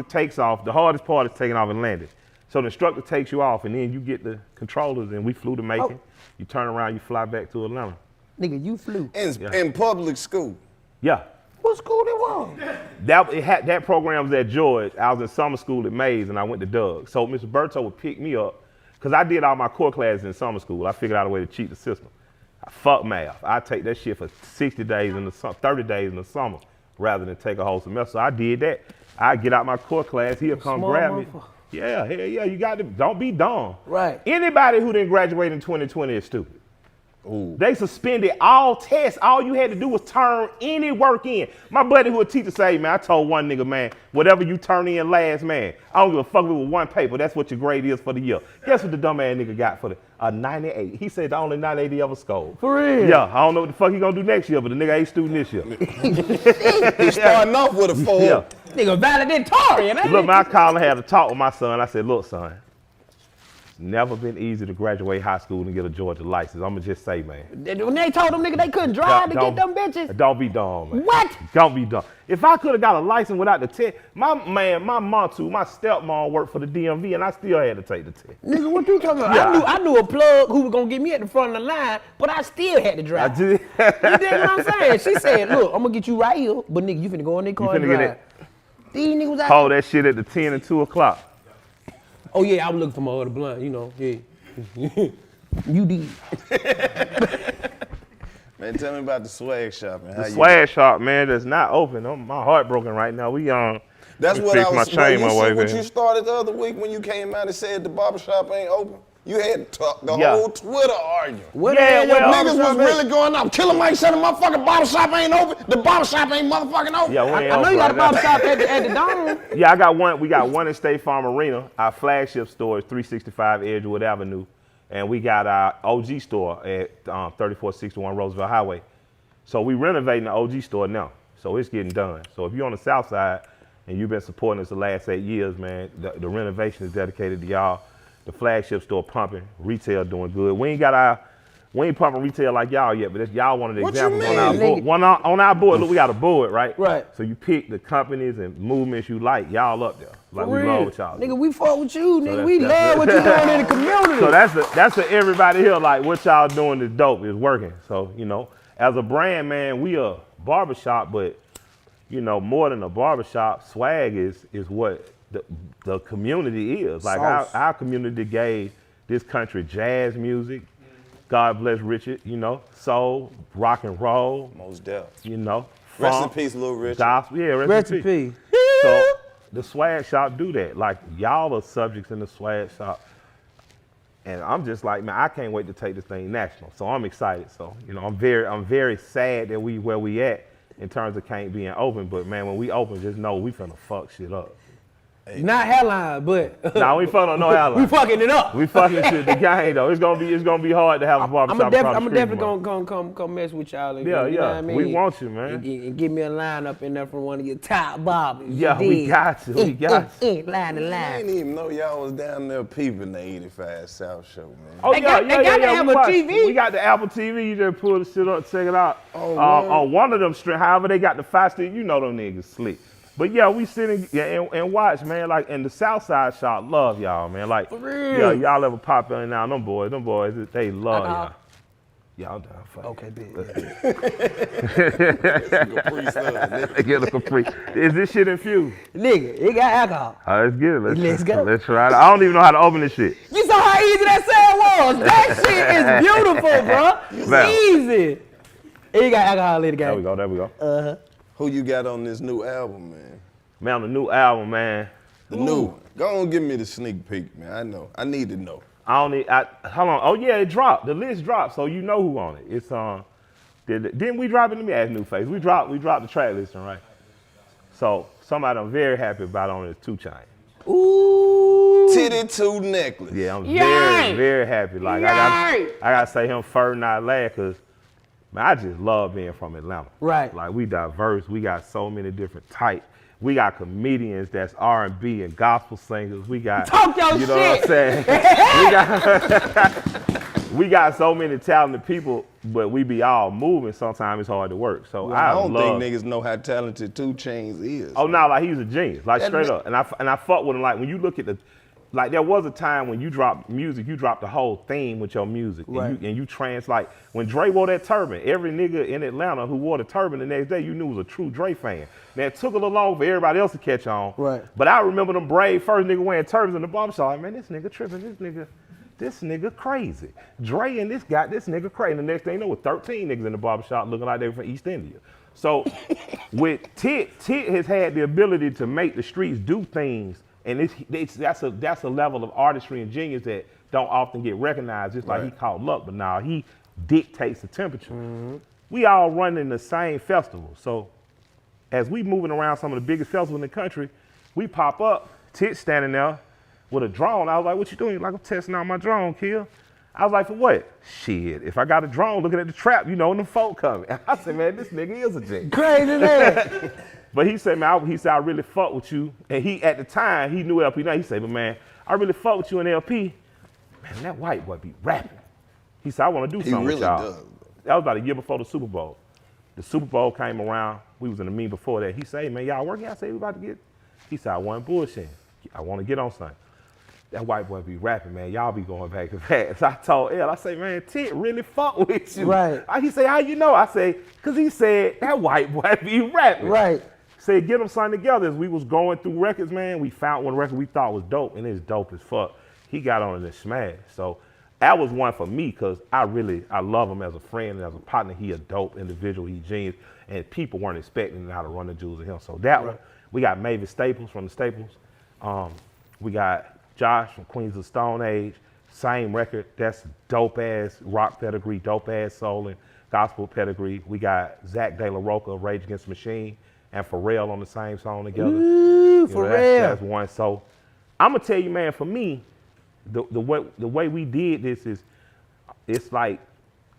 F: takes off. The hardest part is taking off and landing. So the instructor takes you off, and then you get the controllers, and we flew to Macon. You turn around, you fly back to Atlanta.
A: Nigga, you flew.
B: In public school.
F: Yeah.
A: What school it was?
F: That program was at George. I was in summer school at Mays, and I went to Doug. So Mr. Berto would pick me up, because I did all my core classes in summer school. I figured out a way to cheat the system. I fuck math. I take that shit for 60 days in the 30 days in the summer, rather than take a whole semester. So I did that. I get out my core class. He'll come grab me. Yeah, hell yeah. You got to, don't be dumb.
A: Right.
F: Anybody who didn't graduate in 2020 is stupid.
B: Ooh.
F: They suspended all tests. All you had to do was turn any work in. My buddy who a teacher say, man, I told one nigga, man, whatever you turn in last, man, I don't give a fuck with one paper. That's what your grade is for the year. Guess what the dumb ass nigga got for a 98? He said the only 98 he ever scored.
A: For real?
F: Yeah, I don't know what the fuck he gonna do next year, but the nigga ain't student this year.
B: He's starting off with a 4.
F: Yeah.
A: Nigga valedictorian, ain't
F: Look,
A: it?
F: man, I called and had a talk with my son. I said, look, son, it's never been easy to graduate high school and get a Georgia license. I'm gonna just say, man.
A: When they told them nigga they couldn't drive to get them bitches.
F: Don't be dumb, man.
A: What?
F: Don't be dumb. If I could have got a license without the test, my stepmom worked for the DMV and I still had to take the test.
A: Nigga, what you talking about?
F: Yeah.
A: I knew a plug who was gonna get me at the front of the line, but I still had to drive.
F: I did.
A: You dig what I'm saying? She said, look, I'm gonna get you right here, but nigga, you finna go in that car and
F: finna get
A: drive. These niggas out
F: Hold that shit at the 10 and 2 o'clock.
A: Oh yeah, I was looking for my other blunt, you know, yeah. You did.
B: Man, tell me about the swag shop, man.
F: The swag shop, man, that's not open. My heart broken right now.
B: That's what I was
F: saying.
B: What you started the other week when you came out and said the barbershop ain't open? You had the whole Twitter arguing. Niggas was really going up. Killer Mike said the motherfucking barbershop ain't open. The barbershop ain't motherfucking open.
F: Yeah,
A: I know you got a barbershop at the Dome.
F: Yeah, I got one. We got one in State Farm Arena. Our flagship store is 365 Edgewood Avenue. And we got our OG store at 3461 Roosevelt Highway. So we renovating the OG store now. So it's getting done. So if you're on the south side and you've been supporting us the last 8 years, man, the renovation is dedicated to y'all. The flagship store pumping, retail doing good. We ain't pumping retail like y'all yet, but that's y'all one of the examples on our board. On our board, look, we got a board, right?
A: Right.
F: So you pick the companies and movements you like. Y'all up there. Like we love what y'all do.
A: Nigga, we fuck with you, nigga. We love what you doing in the community.
F: So that's to everybody here, like what y'all doing is dope, is working. So, you know, as a brand, man, we a barbershop, but, you know, more than a barbershop, swag is what the community is. Like our community gave this country jazz music, God bless Richard, you know, soul, rock and roll,
B: Most deaf.
F: you know,
B: Rest in
F: funk,
B: peace, Lil Richard.
F: gospel, yeah, rest in peace.
C: Recipe.
F: So the swag shop do that. Like y'all are subjects in the swag shop. And I'm just like, man, I can't wait to take this thing national. So I'm excited. So, you know, I'm very sad that where we at in terms of can't being open. But man, when we open, just know we finna fuck shit up.
A: Not hairline, but
F: Nah, we fucking no hairline.
A: we fucking it up.
F: We fucking shit the game though. It's gonna be hard to have a barbershop.
A: I'm definitely gonna come mess with y'all. And,
F: Yeah,
A: you know
F: yeah.
A: what I mean?
F: We want you, man.
A: And give me a line up in there from one of your top barbers.
F: Yeah, we got you. We got you.
C: Line to
B: I
C: line.
B: didn't even know y'all was down there peeping the 85 South show, man.
F: Oh
A: They got the Apple
F: we watch.
A: TV.
F: We got the Apple TV. You just pull the shit up, check it out.
B: Oh,
F: On one of them streams, however they got the 5 stick, you know them niggas slick. But yeah, we sit and watch, man. Like, and the Southside shop love y'all, man. Like,
A: For real.
F: yeah, y'all ever pop in now? Them boys, they love y'all. Y'all done fuck.
A: Okay, big.
F: They get a Capri. Is this shit infused?
A: Nigga, it got alcohol.
F: Let's get it.
A: Let's go.
F: Let's try it. I don't even know how to open this shit.
A: You saw how easy that sound was. That shit is beautiful, bro.
F: Man.
A: Easy. It got alcohol in the game.
F: There we go.
B: Who you got on this new album, man?
F: Man, the new album, man.
B: The new one. Go on, give me the sneak peek, man. I know. I need to know.
F: Hold on. Oh yeah, it dropped. The list dropped, so you know who on it. It's didn't we drop it? Let me ask New Face. We dropped the track listing, right? So somebody I'm very happy about on is 2 Chainz.
A: Ooh.
B: Titty 2 necklace.
F: Yeah, I'm
A: Yay!
F: very happy. Like
A: Yay!
F: I gotta say him first, not last, cause man, I just love being from Atlanta.
A: Right.
F: Like we diverse. We got so many different types. We got comedians that's R&B and gospel singers. We got
A: Talk your
F: you know what I'm
A: shit.
F: saying? we got so many talented people, but we be all moving. Sometimes it's hard to work. So
B: I don't
F: love,
B: think niggas know how talented 2 Chainz is.
F: Oh no, like he's a genius, like straight up. And I fuck with him. Like when you look at like there was a time when you dropped music, you dropped the whole theme with your music,
A: Right.
F: and you like when Dre wore that turban, every nigga in Atlanta who wore the turban the next day, you knew was a true Dre fan. Now it took a little long for everybody else to catch on,
A: Right.
F: But I remember them brave first nigga wearing turbans in the barbershop. Like, man, this nigga tripping, this nigga crazy. Dre and this nigga crazy. And the next thing you know, with 13 niggas in the barbershop looking like they were from East India. So with Tit has had the ability to make the streets do things. And that's a level of artistry and genius that don't often get recognized. Just like he caught luck, but now he dictates the temperature. Mm-hmm. We all running the same festival. So as we moving around some of the biggest festivals in the country, we pop up, Tit standing there with a drone. I was like, what you doing? Like, I'm testing out my drone, Kill. I was like, for what? Shit, if I got a drone looking at the trap, you know, and the folk coming. I said, man, this nigga is a G.
A: Crazy man.
F: But he said, man, I really fuck with you. And he, at the time, he knew LP. Now he said, but man, I really fuck with you in LP. Man, that white boy be rapping. He said, I want to do something
B: really
F: with y'all.
B: does.
F: That was about a year before the Super Bowl. The Super Bowl came around. We was in the meeting before that. He said, hey, man, y'all working? I said, we about to get. He said, I wasn't bullshitting. I want to get on something. That white boy be rapping, man. Y'all be going back to back. So I told El, I say, man, Tit really fuck with you.
A: Right.
F: He said, how you know? I say, because he said, that white boy be rapping.
A: Right.
F: Said, get them signed together. As we was going through records, man, we found one record we thought was dope, and it's dope as fuck. He got on it and smashed. So that was one for me, because I love him as a friend and as a partner. He a dope individual. He genius. And people weren't expecting how to run the jewels of him. So that one, we got Mavis Staples from the Staples. We got Josh from Queens of Stone Age, same record. That's dope ass rock pedigree, dope ass soul and gospel pedigree. We got Zach De La Roca, Rage Against the Machine, and Pharrell on the same song together.
A: Ooh, Pharrell.
F: That's one. So I'm gonna tell you, man, for me, the way we did this is, it's like,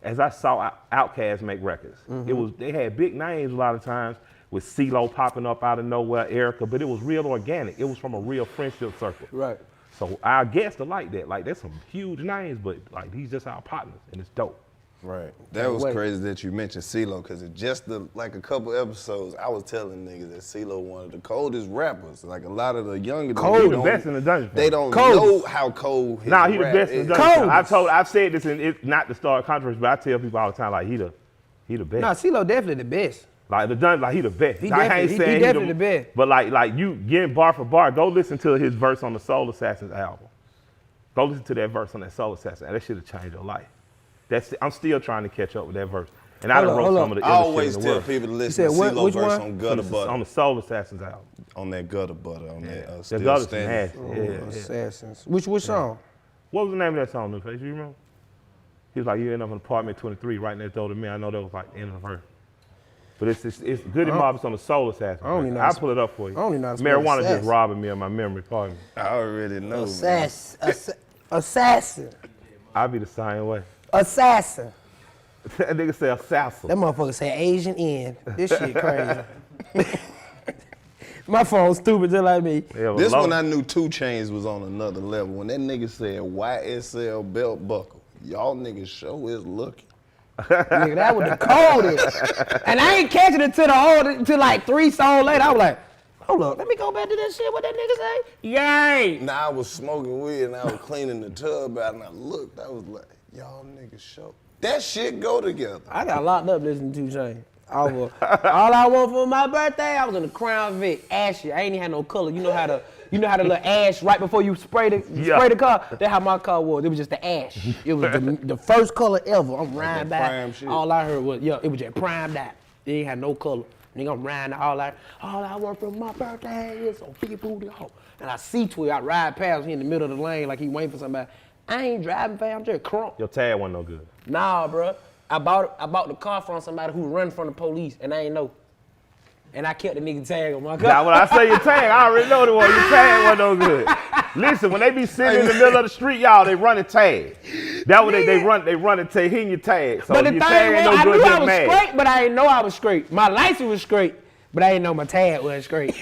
F: as I saw Outkast make records, they had big names a lot of times, with CeeLo popping up out of nowhere, Erica, but it was real organic. It was from a real friendship circle.
A: Right.
F: So our guests are like that. Like, there's some huge names, but like these just our partners, and it's dope.
B: Right. That was crazy that you mentioned CeeLo, because just like a couple episodes, I was telling niggas that CeeLo one of the coldest rappers. Like a lot of the younger
F: He the best in the dungeon.
B: They don't know how cold his
F: Nah, he the
B: rap
F: best in
B: is.
F: the dungeon. I've said this, and it's not to start controversy, but I tell people all the time, like he the best.
A: Nah, CeeLo definitely the best.
F: Like the dungeon, like he the best.
A: He
F: I ain't saying he
A: definitely the best.
F: But like you getting bar for bar, go listen to his verse on the Soul Assassins album. Go listen to that verse on that Soul Assassin. That should have changed your life. I'm still trying to catch up with that verse. And I done wrote some of the
B: I
F: illest
B: always
F: shit in the
B: tell
F: world.
B: people to listen
G: said
B: to
G: what?
B: CeeLo
G: Which
B: verse
G: one?
B: on Gutter Butter.
F: On the Soul Assassins album.
B: On that Gutter Butter, on that
F: The
B: Still
F: Gutter's
B: Standing.
F: nasty. Yeah.
G: Assassins. Which song?
F: What was the name of that song, Newface? You remember? He was like, you end up in apartment 23 right next door to me. I know that was like the end of the verse. But it's Good and Marvelous on the Soul Assassins. I'll pull it up for you.
G: I only know how to spell
F: Marijuana just
G: assassin.
F: robbing me of my memory, pardon me.
B: I already know, man.
G: Assassin.
F: I'll be the same way.
G: Assassin.
F: That nigga say assassin.
G: That motherfucker say Asian N. This shit crazy. My phone's stupid just like me.
F: Yeah,
B: This
F: low.
B: one I knew 2 Chainz was on another level. When that nigga said YSL belt buckle, y'all niggas show is looking.
G: Nigga, that was the coldest. And I ain't catching it till like 3 songs later. I was like, hold up, let me go back to that shit. What that nigga say? Yay!
B: Now I was smoking weed and I was cleaning the tub out and I looked, I was like, y'all niggas show. That shit go together.
G: I got locked up listening to 2 Chainz. All I want for my birthday, I was in the Crown Vic, ashy. I ain't even had no color. You know how the little ash right before you spray the car? That's how my car was. It was just the ash. It was the first color ever. I'm riding back. All I heard was, it was just primed out. It ain't had no color. Nigga, I'm riding all I want for my birthday is a big booty hole. And I see Twig, I ride past, he in the middle of the lane like he waiting for somebody. I ain't driving fast, I'm just crunk.
F: Your tag wasn't no good.
G: Nah, bro. I bought the car from somebody who run from the police, and I ain't know. And I kept the nigga tag on my car.
F: Now, when I say your tag, I already know the one. Your tag wasn't no good. Listen, when they be sitting in the middle of the street, y'all, they run a tag. That what they run a tag, hitting your tag. So
G: But
F: if
G: the
F: your
G: thing
F: tag ain't
G: was,
F: no
G: I
F: good,
G: knew I
F: get
G: was
F: mad.
G: straight, but I didn't know I was straight. My license was straight, but I didn't know my tag was straight.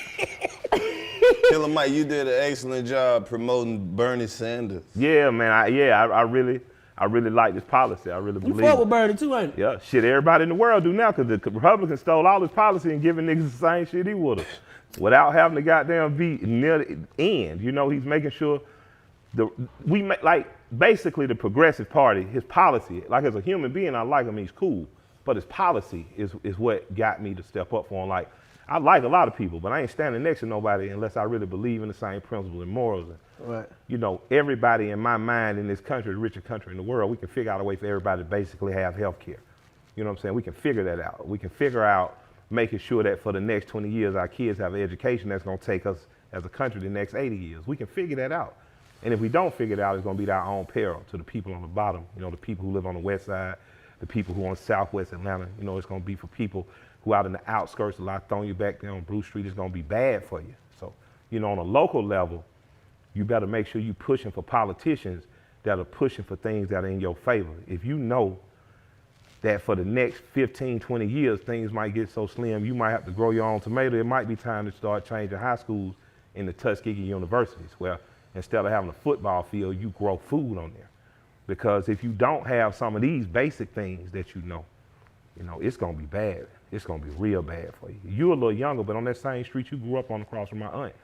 B: Killer Mike, you did an excellent job promoting Bernie Sanders.
F: Yeah, man. I really like this policy. I really
G: You
F: believe
G: fuck
F: it.
G: with Bernie too, ain't you?
F: Yeah, shit, everybody in the world do now because the Republicans stole all his policy and giving niggas the same shit he would've. Without having to goddamn be near the end. You know, he's making sure basically the Progressive Party, his policy, like as a human being, I like him, he's cool. But his policy is what got me to step up for him. Like, I like a lot of people, but I ain't standing next to nobody unless I really believe in the same principles and morals. And,
G: Right.
F: you know, everybody in my mind in this country, the richest country in the world, we can figure out a way for everybody to basically have health care. You know what I'm saying? We can figure that out. We can figure out making sure that for the next 20 years, our kids have an education that's going to take us as a country the next 80 years. We can figure that out. And if we don't figure it out, it's going to be our own peril to the people on the bottom, you know, the people who live on the west side, the people who are on southwest Atlanta. You know, it's going to be for people who out in the outskirts, a lot throwing you back there on Bruce Street. It's going to be bad for you. So, you know, on a local level, you better make sure you're pushing for politicians that are pushing for things that are in your favor. If you know that for the next 15, 20 years, things might get so slim, you might have to grow your own tomato, it might be time to start changing high schools into Tuskegee universities, where instead of having a football field, you grow food on there. Because if you don't have some of these basic things that you know, it's gonna be bad. It's gonna be real bad for you. You're a little younger, but on that same street you grew up on across from my aunt.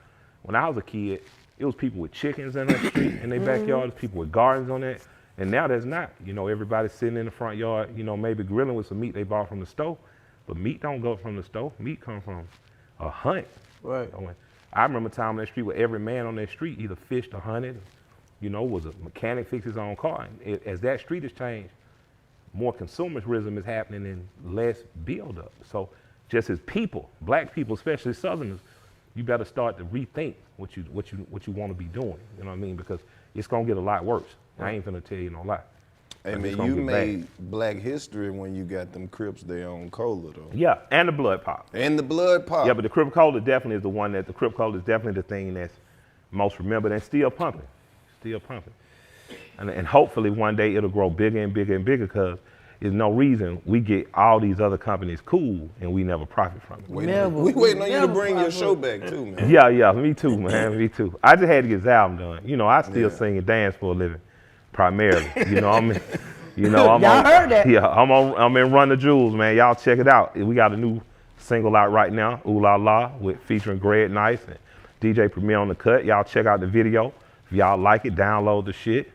F: When I was a kid, it was people with chickens in that street in their backyard, people with gardens on that. And now there's not. You know, everybody's sitting in the front yard, you know, maybe grilling with some meat they bought from the store. But meat don't go from the store. Meat come from a hunt.
G: Right.
F: I remember a time on that street where every man on that street either fished or hunted, you know, was a mechanic, fixed his own car. And as that street has changed, more consumerism is happening and less build up. So just as people, black people, especially Southerners, you better start to rethink what you want to be doing. You know what I mean? Because it's gonna get a lot worse. I ain't gonna tell you no lie.
B: Hey
F: But it's
B: man,
F: gonna
B: you
F: get
B: made
F: bad.
B: Black history when you got them Crips there on Cola though.
F: Yeah, and the blood pop.
B: And the blood pop.
F: Yeah, but the Crip Cola definitely is the one that the Crip Cola is definitely the thing that's most remembered and still pumping. Still pumping. And hopefully one day it'll grow bigger and bigger and bigger because there's no reason we get all these other companies cool and we never profit from it.
B: We waiting on you to bring your show back too, man.
F: Yeah, me too, man, me too. I just had to get this album done. You know, I still sing and dance for a living, primarily. You know, I'm
G: Y'all heard that.
F: Yeah, I'm in Run the Jewels, man. Y'all check it out. We got a new single out right now, Ooh La La, with featuring Greg Nice and DJ Premier on the cut. Y'all check out the video. If y'all like it, download the shit.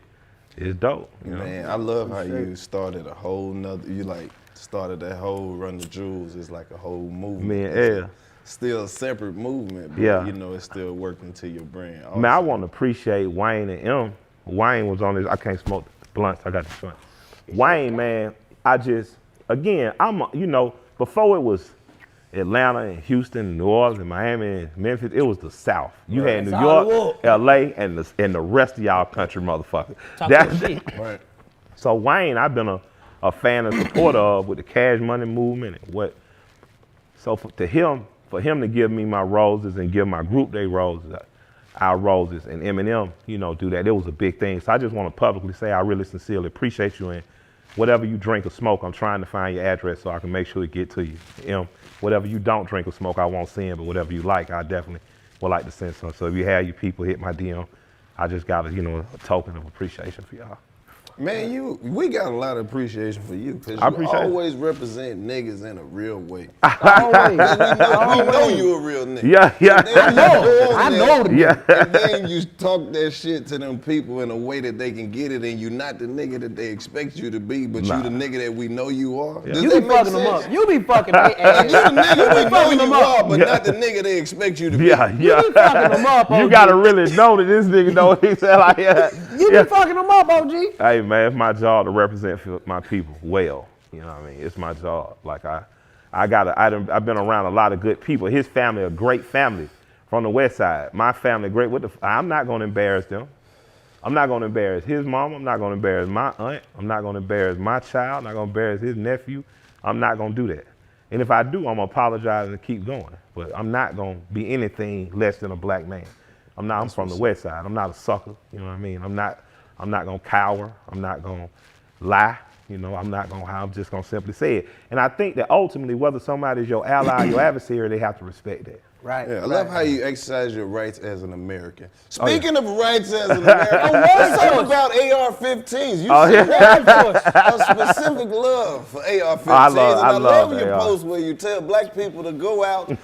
F: It's dope. You know?
B: Man, I love how you started a whole nother, started that whole Run the Jewels. It's like a whole movement.
F: Man,
B: It's
F: yeah.
B: Still a separate movement, but
F: Yeah.
B: you know, it's still working to your brand.
F: Man, I want to appreciate Wayne and M. Wayne was on this, I can't smoke blunts, I got the front. Wayne, man, before it was Atlanta and Houston, New Orleans, and Miami and Memphis, it was the South. You had New York, LA, and the rest of y'all country motherfuckers.
B: Right.
F: So Wayne, I've been a fan and supporter of with the Cash Money movement and what. So for him to give me my roses and give my group their roses, our roses, and Eminem, do that, it was a big thing. So I just want to publicly say I really sincerely appreciate you, and whatever you drink or smoke, I'm trying to find your address so I can make sure it get to you. Whatever you don't drink or smoke, I won't send, but whatever you like, I definitely would like to send some. So if you have your people hit my DM, I just got a token of appreciation for y'all.
B: Man, we got a lot of appreciation for you because you always represent niggas in a real way.
G: Always.
B: We know you a real nigga.
F: Yeah.
G: I know.
B: And then you talk that shit to them people in a way that they can get it, and you not the nigga that they expect you to be, but you the nigga that we know you are.
F: Yeah.
G: You be fucking them up. You be fucking their
B: Like, you the nigga we know you are, but
F: Yeah.
B: not the nigga they expect you to be.
F: Yeah.
G: You be fucking them up, OG.
F: You gotta really know that this nigga know what he said like that.
G: You be fucking them up, OG.
F: Hey man, it's my job to represent my people well. You know what I mean? It's my job. Like I've been around a lot of good people. His family, a great family from the West Side. My family, great. I'm not gonna embarrass them. I'm not gonna embarrass his mom. I'm not gonna embarrass my aunt. I'm not gonna embarrass my child. I'm not gonna embarrass his nephew. I'm not gonna do that. And if I do, I'm gonna apologize and keep going. But I'm not gonna be anything less than a black man. I'm from the West Side. I'm not a sucker. You know what I mean? I'm not gonna cower. I'm not gonna lie. I'm just gonna simply say it. And I think that ultimately, whether somebody's your ally or your adversary, they have to respect that.
G: Right.
B: Yeah, I love how you exercise your rights as an American. Speaking of rights as an American, let's talk about AR-15s. You a specific love for AR-15s. I love your post where you tell black people to go out and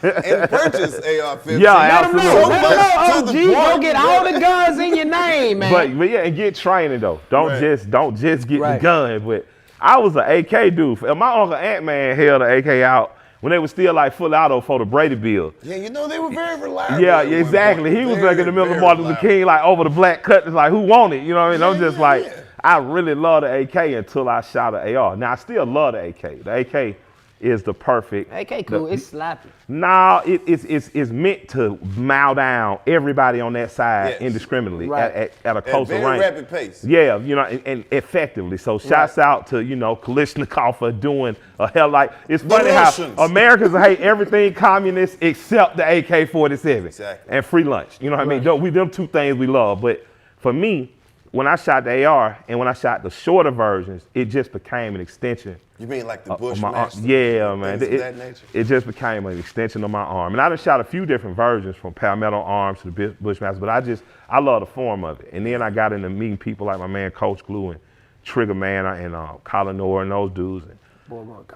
B: purchase AR-15s.
F: Yeah, absolutely.
G: Go get all the guns in your name, man.
F: But yeah, and get training though. Don't just get the gun. But I was an AK dude. My uncle Ant-Man held an AK out when they were still like full auto for the Brady Bill.
B: Yeah, they were very reliable.
F: Yeah, exactly. He was like in the middle of Martin Luther King, like over the black cut. It's like, who want it? You know what I mean? I'm just like, I really love the AK until I shot an AR. Now I still love the AK. The AK is the perfect.
G: AK cool, it's sloppy.
F: Nah, it's meant to mow down everybody on that side indiscriminately at a closer range.
B: At very rapid pace.
F: Yeah, and effectively. So shouts out to, Kalishnikov for doing a hell like, it's funny how Americans hate everything communist except the AK-47
B: Exactly.
F: and free lunch. You know what I mean? Them two things we love. But for me, when I shot the AR and when I shot the shorter versions, it just became an extension.
B: You mean like the Bushmaster?
F: Yeah, man.
B: That nature?
F: It just became an extension of my arm. And I done shot a few different versions from Palmetto Arms to the Bushmaster, but I love the form of it. And then I got into meeting people like my man Coach Glue and Trigger Man and Colin Orr and those dudes. And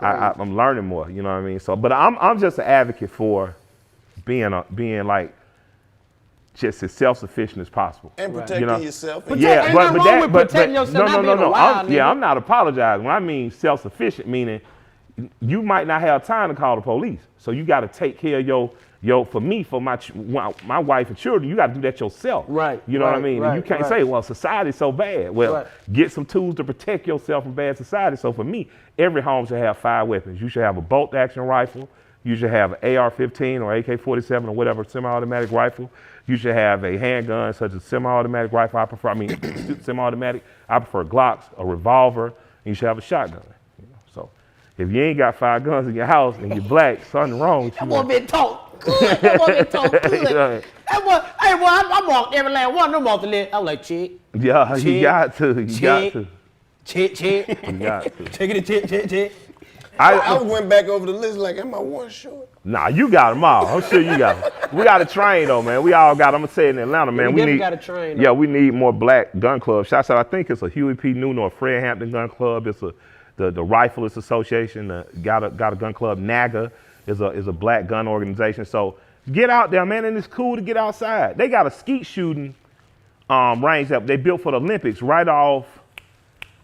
F: I'm learning more, you know what I mean? So, but I'm just an advocate for being like just as self-sufficient as possible.
B: And protecting yourself.
F: Yeah, no.
G: I'm
F: not apologizing. When I mean self-sufficient, meaning you might not have time to call the police. So you got to take care of for my wife and children, you got to do that yourself.
G: Right.
F: You know what I mean? And you can't say, well, society's so bad. Well, get some tools to protect yourself from bad society. So for me, every home should have 5 weapons. You should have a bolt-action rifle. You should have an AR-15 or AK-47 or whatever semi-automatic rifle. You should have a handgun such as semi-automatic rifle. Semi-automatic. I prefer Glocks, a revolver, and you should have a shotgun. So if you ain't got 5 guns in your house and you're black, something wrong with you.
G: That boy been talk good. That boy been talk good. I walked every last one of them off the list. I was like, check.
F: Yeah, you got to.
G: Check.
F: You got to.
G: Check it, check.
B: I went back over the list like, am I one short?
F: Nah, you got them all. I'm sure you got them. We got to train though, man. We all got. I'm gonna say in Atlanta, man.
G: We need got to train.
F: Yeah, we need more black gun clubs. Shouts out. I think it's a Huey P. Newton or Fred Hampton gun club. It's the Rifleist Association. Got a gun club. NAGA is a black gun organization. So get out there, man, and it's cool to get outside. They got a skeet shooting range up. They built for the Olympics right off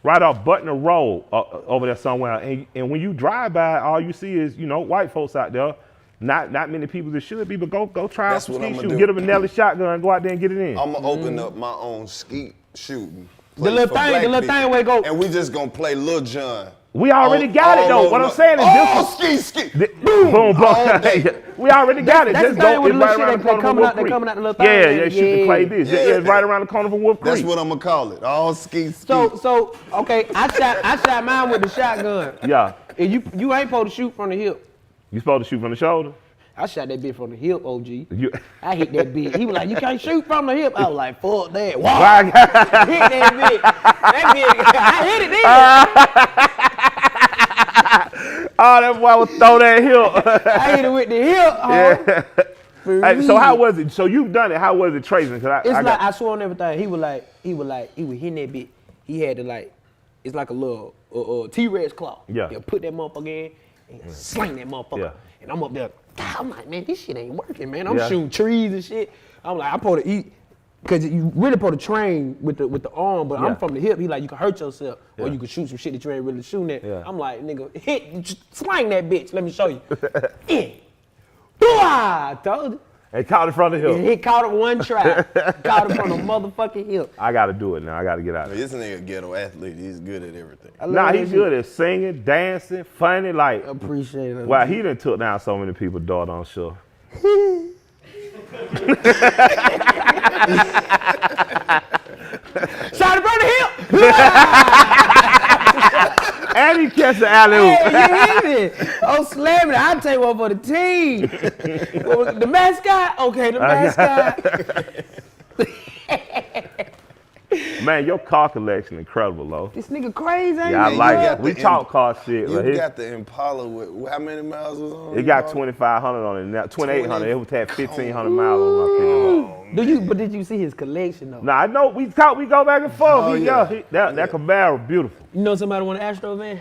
F: Butner Road over there somewhere. And when you drive by, all you see is, white folks out there. Not many people that should be, but go try out some skeet shooting. Get a Benelli shotgun and go out there and get it in.
B: I'm going to open up my own skeet shooting play
G: little
B: for
G: thing-
B: black
G: the little
B: people.
G: thing where it go-
B: And we just gonna play Lil Jon.
F: We already got it though. What I'm saying is this.
B: ski.
F: Boom, boom,
B: All day.
F: boom. We already got it.
G: That's
F: Just
G: the thing
F: go.
G: with
F: It's
G: the
F: right
G: little
F: around
G: shit
F: the
G: they
F: corner from
G: coming
F: Wolf
G: out- they
F: Creek.
G: coming out the little
F: Yeah,
G: thing.
F: yeah. Shoot the clay this. Yeah, it's right around the corner from Wolf Creek.
B: That's what I'm gonna call it. All ski.
G: So okay, I shot mine with the shotgun.
F: Yeah.
G: And you ain't supposed to shoot from the hip.
F: You supposed to shoot from the shoulder?
G: I shot that bitch from the hip, OG.
F: You.
G: I hit that bitch. He was like, you can't shoot from the hip. I was like, fuck that. Wow.
F: Why?
G: Hit that bitch. That bitch. I hit it then.
F: Oh, that boy would throw that hill.
G: I hit it with the hip.
F: Yeah.
G: For
F: Hey, so
G: real.
F: how was it? So you've done it. How was it tracing? Cause
G: It's
F: I
G: like
F: got,
G: I swore on everything. He was hitting that bitch. He had to like, it's like a little T-Rex claw.
F: Yeah.
G: He'll put that motherfucker in and sling that motherfucker.
F: Yeah.
G: And I'm up there. God, I'm like, man, this shit ain't working, man. I'm
F: Yeah.
G: shooting trees and shit. I'm like, I'm supposed to eat, cause you really supposed to train with the arm, but
F: Yeah.
G: I'm from the hip. He like, you can hurt yourself, or
F: Yeah.
G: you can shoot some shit that you ain't really shooting at.
F: Yeah.
G: I'm like, nigga, slang that bitch. Let me show you. I told you.
F: and caught it from the hill.
G: And he caught it one try. Caught it from the motherfucking hip.
F: I got to do it now. I got to get out of
B: This nigga a ghetto athlete. He's good at everything.
F: Nah, he's good at singing, dancing, funny. Like,
G: Appreciate it.
F: wow, he done took down so many people, daughter on show.
G: Shot it from the hip.
F: And he catch the alley-oop.
G: Hey, you hear me? Oh, slamming it. I'll take one for the team. The mascot? Okay, the mascot.
F: Man, your car collection incredible, though.
G: This nigga crazy, ain't
F: Yeah, I
G: he?
F: like
B: got
F: it. We
B: the
F: talk car shit.
B: You
F: But
B: got the Impala with how many miles was on
F: it got 2,500 on it. Now 2,800. It was had 1,500 miles on my pickup.
G: But did you see his collection though?
F: Nah, I know we talk. We go back and forth.
B: Oh,
F: He-
B: yeah.
F: that Camaro beautiful.
G: You know somebody want an astrovan?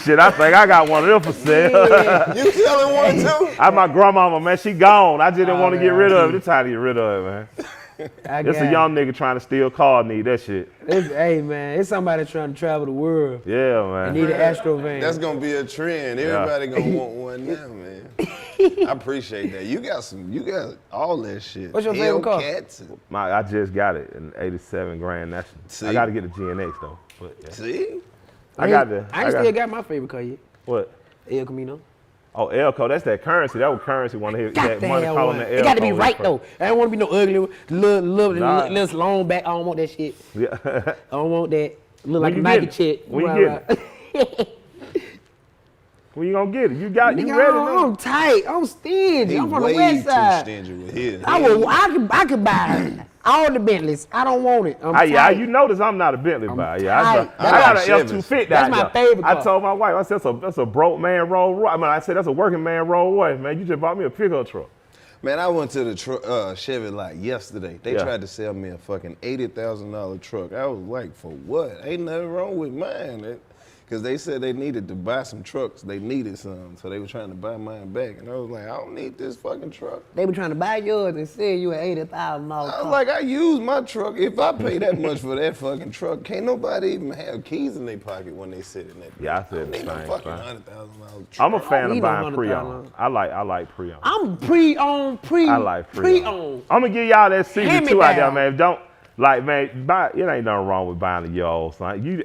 F: Shit, I think I got one of them for sale.
B: You selling one too?
F: My grandmama, man, she gone. I just didn't want to get rid of it. It's time to get rid of it, man. It's a young nigga trying to steal car, need that shit.
G: Hey man, it's somebody trying to travel the world.
F: Yeah,
G: and
F: man.
G: need an astrovan.
B: That's gonna be a trend. Everybody gonna want one now, man. I appreciate that. You got all that shit.
G: What's your favorite car?
B: Hellcats and-
F: I just got it in 87 grand. I
B: See?
F: got to get the GNX though. But, yeah.
B: See?
F: I got the.
G: I ain't still got my favorite car yet.
F: What?
G: El Camino.
F: Oh, Elko, that's that currency. That was currency. Want to hear
G: Got
F: that
G: the
F: money
G: hell
F: calling
G: one.
F: the
G: It got to be
F: Elko,
G: right
F: that's
G: though. I don't want to be no ugly, little
F: Nah.
G: long back. I don't want that shit.
F: Yeah.
G: I don't want that. Look like a
F: you
G: Nike
F: get it?
G: chick.
F: When you get
G: it?
F: When you gonna get it? You got you
G: Nigga,
F: ready?
G: I'm tight. I'm stingy.
B: He
G: I'm from the
B: way
G: west
B: too
G: side.
B: stingy with his.
G: I could buy all the Bentleys. I don't want it. I'm
F: Yeah,
G: tight.
F: you notice I'm not a Bentley buyer. Yeah, I
G: tight.
F: got
B: That's
F: an
B: my
F: F250
G: That's
F: out
G: my
F: there.
G: favorite
F: I
G: car.
F: told my wife, I said, that's a broke man Rolls Royce. I mean, I said, that's a working man Rolls Royce, man. You just bought me a pickup truck.
B: Man, I went to the Chevy lot yesterday. They
F: Yeah.
B: tried to sell me a fucking $80,000 truck. I was like, for what? Ain't nothing wrong with mine. Because they said they needed to buy some trucks. They needed some, so they were trying to buy mine back. And I was like, I don't need this fucking truck.
G: They were trying to buy yours and sell you an $80,000
B: I
G: car.
B: was like, I use my truck. If I pay that much for that fucking truck, can't nobody even have keys in their pocket when they sit in that.
F: Yeah, I said the
B: Ain't no
F: same
B: fucking
F: thing.
B: $100,000 truck.
F: I'm a fan
G: need
F: of
G: no
F: buying pre-owned.
G: $100,000.
F: I like pre-owned.
G: I'm pre-owned.
F: I like pre-owned. I'm gonna give y'all that secret
G: Hand me
F: too out there,
G: down.
F: man. Don't like, man. It ain't nothing wrong with buying a yo, son. Yo,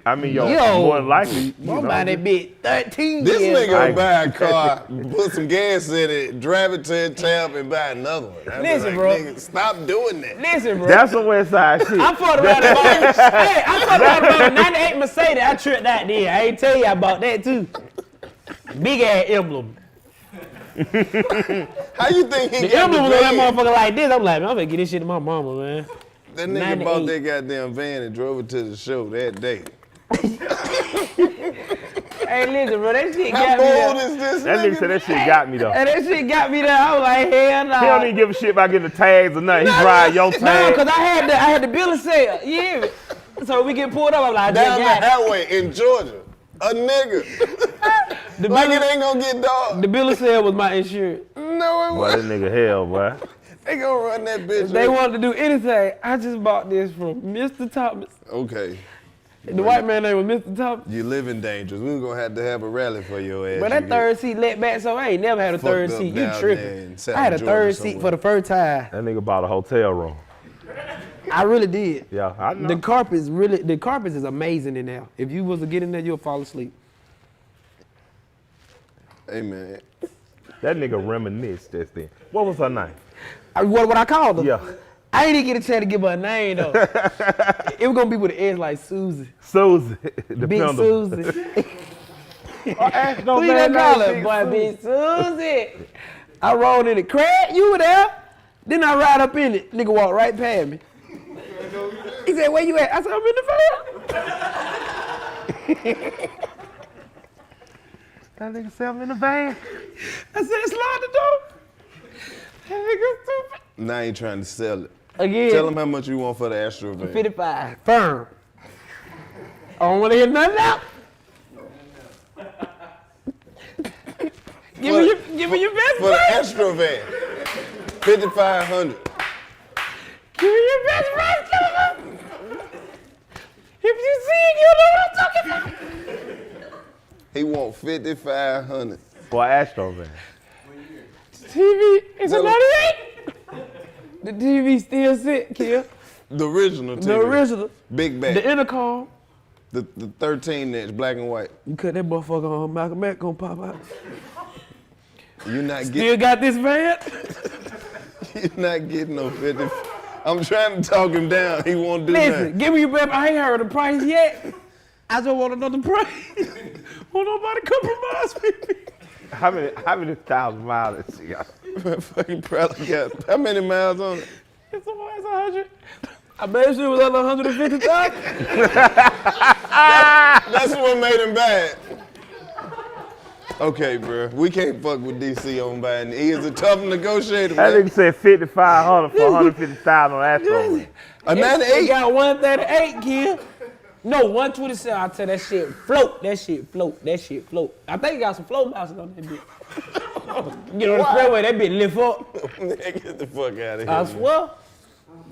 G: Yo.
F: more than likely.
G: I'm buying that bitch 13
B: This
G: years.
B: nigga
F: I-
B: will buy a car, put some gas in it, drive it to a tab, and buy another one. I be
G: Listen,
B: like,
G: bro.
B: Nigga, stop doing that.
G: Listen, bro.
F: That's some West Side shit.
G: I fought around about a 98 Mercedes. I tripped that there. I ain't tell you about that too. Big ass emblem.
B: How you think he
G: The
B: got
G: emblem
B: the
G: was on that
B: van?
G: motherfucker like this. I'm like, man, I'm gonna get this shit to my mama, man.
B: That nigga bought
G: 98.
B: that goddamn van and drove it to the show that day.
G: Hey, listen, bro, that shit
B: How
G: got me
B: bold
G: there.
B: is this
F: That nigga said that shit got me though.
G: And that shit got me there. I was like, hell no.
F: He don't even give a shit about getting the tags or nothing. He drive your
G: No,
F: tag.
G: cause I had the bill of sale. You hear me? So we get pulled up. I'm like, I
B: Down
G: just
B: the
G: got it.
B: highway in Georgia. A nigga.
G: The
B: Like
G: bill
B: it ain't gonna get dog.
G: The bill of sale was my insurance.
B: No, it
F: Boy, that
B: wasn't.
F: nigga hell, boy.
B: They gonna run that bitch.
G: If they
B: up.
G: wanted to do anything, I just bought this from Mr. Thomas.
B: Okay.
G: The white man name was Mr. Thomas.
B: You living dangerous. We gonna have to have a rally for your ass.
G: But that third seat let back, so I ain't never had a
B: Fucked
G: third
B: up
G: seat. You
B: down there in
G: tripping.
B: South
G: I had a
B: Georgia
G: third seat
B: somewhere.
G: for the first time.
F: That nigga bought a hotel room.
G: I really did.
F: Yeah, I know.
G: The carpets is amazing in there. If you was to get in there, you'll fall asleep.
B: Hey, man.
F: That nigga reminisced just then. What was her name?
G: What I called her?
F: Yeah.
G: I ain't even get a chance to give her a name though. It was gonna be with an S like Susie.
F: Susie. The
G: Big
F: pendulum.
G: Susie.
F: No
G: Who you
F: man
G: gonna call her?
F: named
G: Boy,
F: Susie.
G: Big Susie. I rolled in it. Craig, you were there? Then I ride up in it. Nigga walked right past me. He said, where you at? I said, I'm in the van.
F: That nigga said I'm in the van.
G: I said, slide the door. That nigga stupid.
B: Now you trying to sell it.
C: Again.
B: Tell them how much you want for the astrovan.
C: 55.
G: Firm. I don't want to hear nothing else. Give me your best
B: For the
G: price.
B: astrovan. 5,500.
G: Give me your best price, Clayton. If you see it, you'll know what I'm talking about.
B: He want 5,500.
F: For astrovan.
G: TV is a
B: Tell him.
G: 98. The TV still sit, kid.
B: The original TV.
G: The original.
B: Big back.
G: The intercom.
B: The 13-inch black and white.
G: You cut that motherfucker on, Malcolm X gonna pop out.
B: You not
G: Still
B: getting.
G: got this van?
B: You not getting no 50. I'm trying to talk him down. He won't do
G: Listen,
B: nothing.
G: give me your baby. I ain't heard the price yet. I just want another price. Won't nobody compromise with me.
F: How many thousand miles is she got?
B: Fucking probably got how many miles on it?
G: It's 100. I bet she was under 150,000.
B: That's what made him bad. Okay, bro. We can't fuck with DC on buying. He is a tough negotiator,
F: That
B: man.
F: nigga said 5,500 for 150,000 on astrovan.
B: A
G: They
B: 98.
G: got 138, kid. No, 127. I tell that shit float. That shit float. That shit float. I think you got some float mountains on that bitch. Get on the freeway, that bitch lift up.
B: Get the fuck out of here.
G: I
B: man.
G: swear.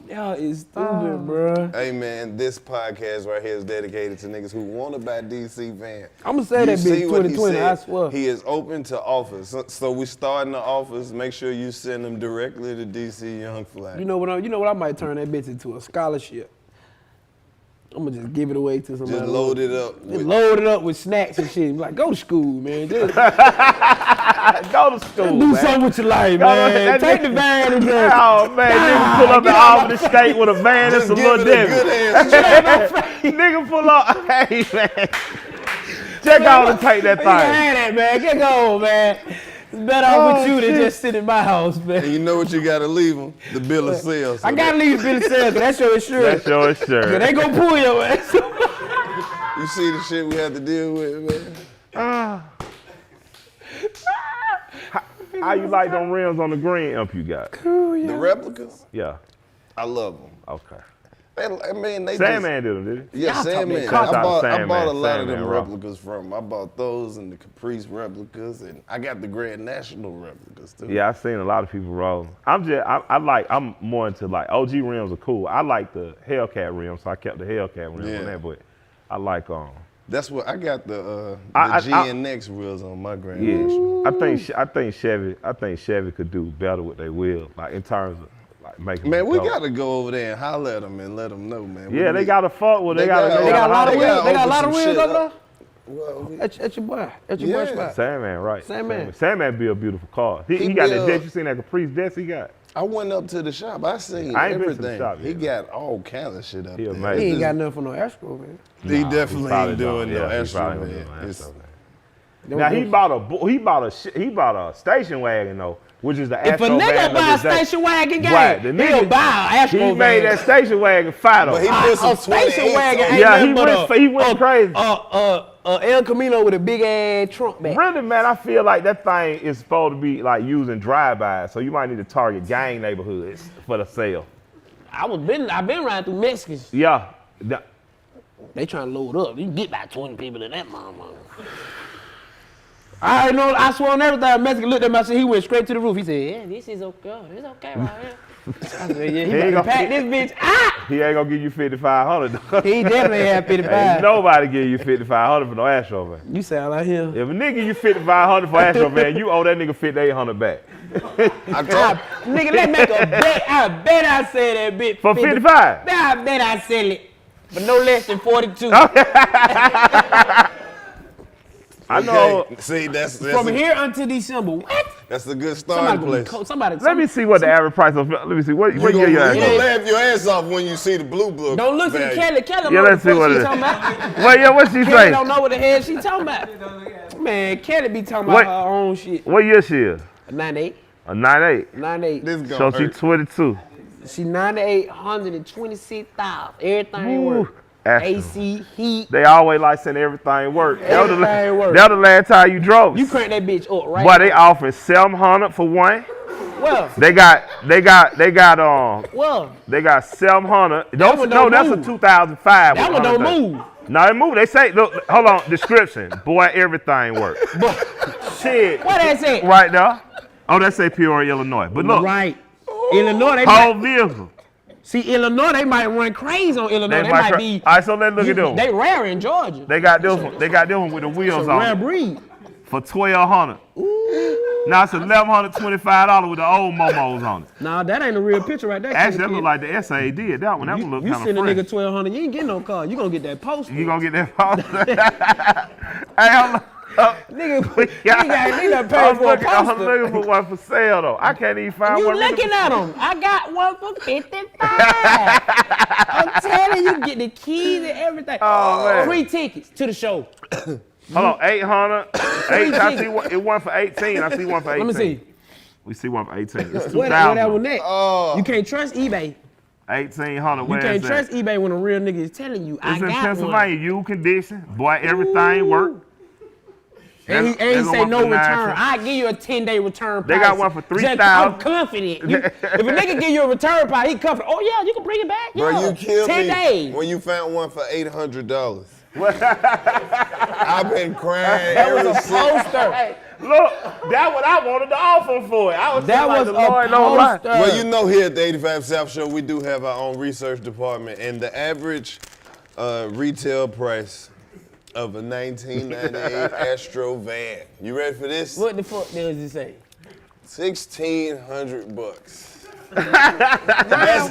G: Y'all is stupid, bro.
B: Hey man, this podcast right here is dedicated to niggas who want to buy DC van.
G: I'm gonna say
B: You
G: that
B: see
G: bitch
B: what he
G: 2020, I
B: said?
G: swear.
B: He is open to offers. So we starting the offers. Make sure you send them directly to DC Young Fly.
G: You know what I might turn that bitch into a scholarship. I'm gonna just give it away to somebody.
B: Just load it up.
G: Just
B: with-
G: load it up with snacks and shit. Be like, go to school, man. Just
F: Go to school,
G: do
F: man.
G: something with your life,
F: Go
G: man.
F: that
G: Take
F: nigga-
G: the van and just.
F: Oh man, nigga pull up
G: get
F: to
G: out
F: Albany State with a van and
B: Just
F: some
B: give
F: little
B: it a good
F: Debbie.
B: ass.
F: Nigga pull up, hey man. Just go and take that
G: You
F: thing.
G: had that, man. Get going, man. It's better off with you than just sit in my house,
B: And
G: man.
B: you know what you gotta leave them? The bill of sale. So
G: I gotta leave Billy Sales, 'cause that's your insurance.
F: That's your shirt.
G: They gonna pull your ass.
B: you see the shit we have to deal with, man.
F: How you like them rims on the green ump you got?
B: The replicas,
F: Yeah.
B: I love them.
F: Okay.
B: I mean, they
F: Sandman did them, did he?
B: Yeah,
G: Y'all
B: Sandman.
G: talking
F: about
B: I bought
F: Sandman,
B: a lot of them
F: Sandman, raw.
B: replicas from. I bought those and the Caprice replicas, and I got the Grand National replicas too.
F: Yeah, I've seen a lot of people roll. I'm more into like OG rims are cool. I like the Hellcat rims, so I kept the Hellcat rims
B: Yeah.
F: on that. But I like
B: That's what I got the
F: I-
B: GNX wheels on my Grand National.
F: yeah. I think Chevy could do better with their wheels, like in terms of like making.
B: Man,
F: them
B: we
F: go.
B: gotta go over there and holler at them and let them know, man.
F: Yeah, they got to fuck with. They got
G: They got a lot of
B: They
G: wheels.
B: gotta
G: They got a
B: open
G: lot of
B: some
G: wheels
B: shit
G: over there.
B: up. Well,
G: At your boy. At your
B: Yeah.
G: boy spot.
F: Sandman, right?
G: Sandman.
F: Sandman be a beautiful car. He
B: He
F: got that
B: build-
F: desk. You seen that Caprice desk he got?
B: I went up to the shop. I seen
F: I ain't been to the
B: everything.
F: shop
B: He
F: yet.
B: got all kind of shit up
F: He
B: there.
F: amazing.
G: He ain't got nothing for no Astro, man.
B: He definitely
F: probably
B: ain't doing
F: don't.
B: no
F: Yeah, he
B: extra,
F: probably don't
B: man.
F: do no
B: It's-
F: extra, man. Now he bought a station wagon though, which is the
G: If a
F: Astro
G: nigga
F: van
G: buy a
F: of his day.
G: station wagon game,
F: Right, the
G: he'll
F: nigga-
G: buy an Astro
F: He
G: van.
F: made that station wagon fire though.
B: But he put some
G: A station
B: 28s
G: wagon
B: on
G: ain't
B: it.
F: Yeah,
G: nothing
F: he
G: but
F: went crazy.
G: El Camino with a big ass trunk back.
F: Really, man, I feel like that thing is supposed to be like using drive-bys, so you might need to target gang neighborhoods for the sale.
G: I've been riding through Mexicans.
F: Yeah.
G: They trying to load up. You can get about 20 people in that mama. I already know. I swear on everything. A Mexican looked at me. I said he went straight to the roof. He said, "Yeah, this is okay. It's okay right here." I said, "Yeah, he
F: ain't
G: about to
F: gonna-
G: pack this bitch out."
F: He ain't gonna give you 5,500.
G: He definitely had 55.
F: Ain't nobody give you 5,500 for no Astro van.
G: You sound like him.
F: If a nigga give you 5,500 for Astro van, you owe that nigga 5,800 back.
G: Nigga, let's make a bet. I bet I sell that bitch
F: For 55.
G: I bet I sell it for no less than 42.
F: I know.
B: See, that's
G: From here until December. What?
B: That's a good starting place.
F: Let me see what the average price of. Let me see what year you
B: You're
F: at.
B: gonna laugh your ass off when you see the blue book.
G: Don't listen to Kelly. Kelly
F: Yeah,
G: know
F: let's
G: what
F: see what
G: she
F: it is.
G: talking about.
F: Well, yeah, what she
G: Kelly
F: say?
G: don't know what the hell she talking about. Man, Kelly be talking about her own shit.
F: What year she is?
G: 98.
F: A 98.
G: 98.
B: This
F: So
B: gonna
F: she
B: hurt.
F: 22.
G: She 98, 126,000. Everything
F: Woo.
G: work.
F: Astro.
G: AC, heat.
F: They always like saying everything work.
G: Everything work.
F: That was the last time you drove.
G: You crank that bitch up, right?
F: Boy, they offering 700 for one.
G: Well,
F: They got
G: well.
F: 700.
G: That one don't
F: That's
G: move.
F: a 2005.
G: That one don't move.
F: No, it move. They say, look, hold on, description. Boy, everything work. Shit.
G: What that say?
F: Right there. Oh, that say Peoria, Illinois. But look,
G: Right. Illinois, they
F: whole
G: might,
F: vehicle.
G: see, Illinois, they might run crazy on Illinois. They might be.
F: All right, so let's look at them.
G: They rare in Georgia.
F: They got this one. They got this one with the
G: It's
F: wheels
G: a
F: on
G: rare
F: it
G: breed.
F: for $1,200. Now it's $1,125 with the old momos on it.
G: Nah, that ain't a real picture right there.
F: Actually, that
G: Kid.
F: look like the SA did that one. That one look
G: You
F: kind
G: send a
F: of
G: nigga
F: fresh.
G: 1,200, you ain't getting no car. You gonna get that poster.
F: You gonna get that poster? Hey, hold up.
G: Nigga, he done paid
F: I'm
G: for a
F: looking, I'm
G: poster.
F: looking for one for sale though. I can't even find
G: You
F: one.
G: looking at them. I got one for 55. I'm telling you, get the keys and everything.
F: Oh, man.
G: Free tickets to the show.
F: Hold on, 800. I see one. It one for 18. I see one for 18.
G: Let me see.
F: We see one for 18. It's
G: Where that
F: 2,000.
G: one at?
B: Oh.
G: You can't trust eBay.
F: 1,800.
G: You
F: Where
G: can't
F: is that?
G: trust eBay when a real nigga is telling you, I
F: It's in
G: got
F: Pennsylvania. You condition. Boy, everything work.
G: And he
F: They
G: say
F: go
G: no
F: up to
G: return.
F: 9.
G: I give you a 10-day return
F: They
G: policy.
F: got one for
G: Just,
F: 3,000.
G: I'm confident. If a nigga give you a return policy, he confident. Oh yeah, you can bring it back.
B: Bro,
G: Yeah.
B: you killed
G: 10
B: me
G: days.
B: when you found one for $800. I've been crying
G: That was
B: ever
G: a
B: since.
G: poster.
F: Look, that's what I wanted to offer for it. I was
G: That
F: like
G: was
F: the
G: a
F: Lord don't lie.
G: poster.
B: Well, you know, here at the 85 South Show, we do have our own research department, and the average retail price of a 1998 astrovan. You ready for this?
G: What the fuck does it say?
B: $1,600.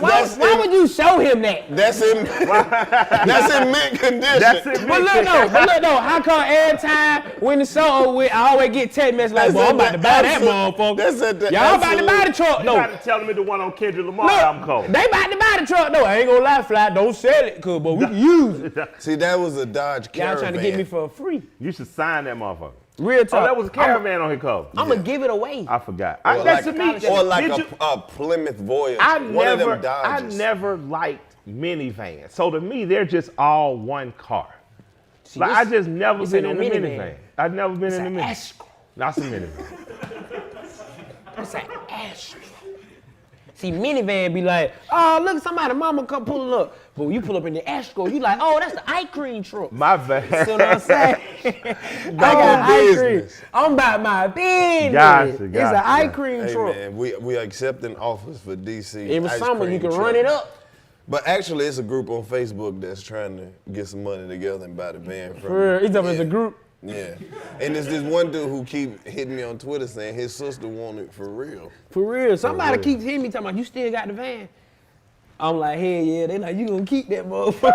G: Why would you show him that?
B: That's in that's in mint condition.
F: That's it.
G: But look though, how come every time when the show over with, I always get text messages like, boy, I'm about to buy that motherfucker.
B: That's at the
G: Y'all about to buy the truck
F: You
G: though.
F: got to tell me the one on Kendrick Lamar album cover.
G: They about to buy the truck though. I ain't gonna lie, Fly, don't sell it, cause but we can use it.
B: See, that was a Dodge
G: Y'all
B: Caravan.
G: trying to get me for free.
F: You should sign that motherfucker.
G: Real talk.
F: Oh, that was a caravan on his cover.
G: I'm gonna give it away.
F: I forgot.
B: Or
F: That's
B: like,
F: to me.
B: or like
F: Did you-
B: a Plymouth Voyage.
F: I
B: one of them
F: I
B: Dodges.
F: never liked minivans. So to me, they're just all one car.
G: See,
F: Like
G: this-
F: I just never
G: this
F: been
G: ain't
F: in
G: no
F: a
G: minivan.
F: minivan. I've never been
G: It's
F: in a
G: an
F: minivan.
G: Astro.
F: That's a minivan.
G: It's an Astro. See, minivan be like, oh, look, somebody, mama come pull it up. But when you pull up in the Astro, you like, oh, that's the ice cream truck.
F: My
G: See
F: bad.
G: what I'm saying? I got ice cream. I'm about my business.
F: Gotcha,
G: It's an
F: gotcha.
G: ice cream
B: Hey
G: truck.
B: man, we are accepting offers for DC.
G: Every
B: ice
G: summer you
B: cream
G: can run it
B: truck.
G: up.
B: But actually, it's a group on Facebook that's trying to get some money together and buy the van from
G: For real,
B: me.
G: it's up as a group.
B: Yeah, and there's this one dude who keep hitting me on Twitter saying his sister want it for real.
G: For real. Somebody
B: real.
G: keeps hitting me talking about, you still got the van? I'm like, hell yeah. They like, you gonna keep that motherfucker.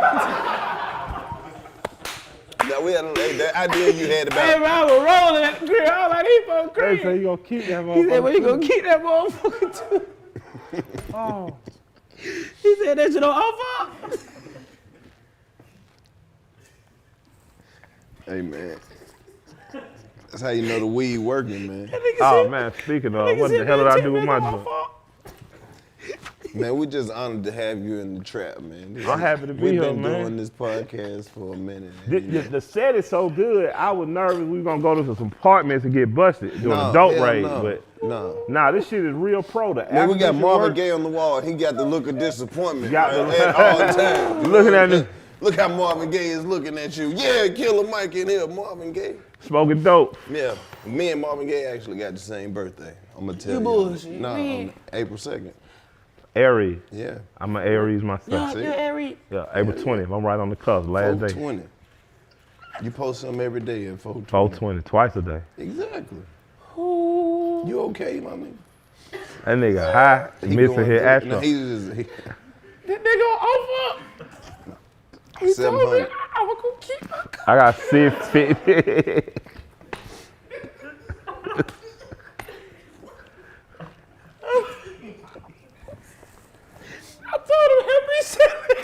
B: Now we had that idea you had
G: Hey,
B: about.
G: man, I was rolling at the crib. I was like, he fucking
F: They
G: crazy.
F: say you gonna keep that
G: He said,
F: motherfucker.
G: well, you gonna keep that motherfucker too. Oh. He said that shit on offer.
B: Hey man, that's how you know the weed working, man.
F: Oh man, speaking of, what the hell did I do with my joint?
B: Man, we just honored to have you in the trap, man.
F: I'm happy to be
B: We've
F: here,
B: been
F: man.
B: doing this podcast for a minute.
F: The set is so good, I was nervous we were gonna go to some apartments and get busted doing
B: No,
F: a dope
B: hell
F: raid,
B: no.
F: but
B: No.
F: nah, this shit is real pro. The
B: Man, we got
F: acquisition
B: Marvin
F: work.
B: Gaye on the wall. He got the look of disappointment
F: Got the-
B: at all times.
F: Looking at me.
B: Look how Marvin Gaye is looking at you. Yeah, Killer Mike in here, Marvin Gaye.
F: Smoking dope.
B: Yeah, me and Marvin Gaye actually got the same birthday. I'm gonna tell you.
G: bullshit,
B: No,
G: man.
B: April 2nd.
F: Aries.
B: Yeah.
F: I'm an Aries myself.
G: You're Aries.
F: Yeah, April 20th. I'm right on the cusp. Last day.
B: 420. You post something every day at 420.
F: 420, twice a day.
B: Exactly. You okay, my nigga?
F: That nigga high, missing his astro.
B: No, he just.
A: That nigga offer. He told me
B: 700.
A: I was gonna keep my car.
F: I got 650.
A: I told him help me sell it.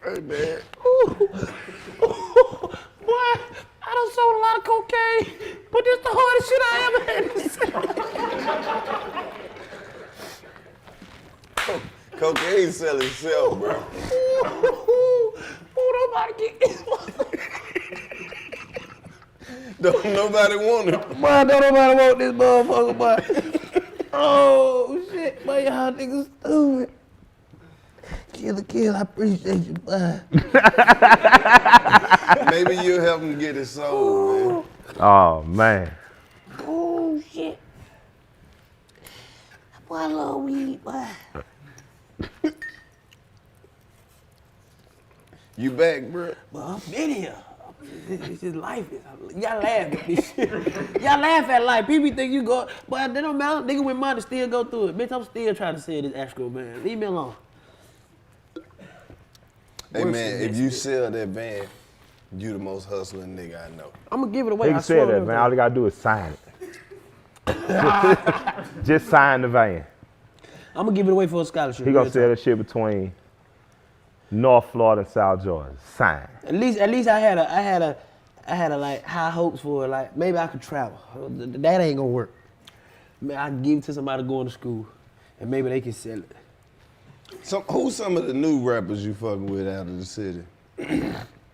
B: Hey, man.
A: Boy, I done sold a lot of cocaine, but this the hardest shit I ever had to sell.
B: Cocaine sell itself, bro.
A: Ooh, nobody get this one.
B: Don't nobody want it.
G: Boy, don't nobody want this motherfucker, boy. Oh, shit, boy, y'all niggas stupid. Kill, I appreciate you, boy.
B: Maybe you'll help him get it sold, man.
F: Oh, man.
C: Oh, shit. Boy, I love weed, boy.
B: You back, bro?
G: Well, I'm in here. This is life. Y'all laugh at this shit. Y'all laugh at life. People think you go, but they don't matter. Nigga with money still go through it. Bitch, I'm still trying to sell this astro, man. Leave me alone.
B: Hey, man, if you sell that van, you the most hustling nigga I know.
G: I'm gonna give it away.
F: He
G: I
F: said
G: swear
F: that, man. All you gotta do is sign it. Just sign the van.
G: I'm gonna give it away for a scholarship.
F: He gonna sell that shit between North Florida and South Georgia. Sign.
G: At least I had a like high hopes for it. Like maybe I could travel. That ain't gonna work. Man, I can give it to somebody going to school, and maybe they can sell it.
B: Who's some of the new rappers you fucking with out of the city?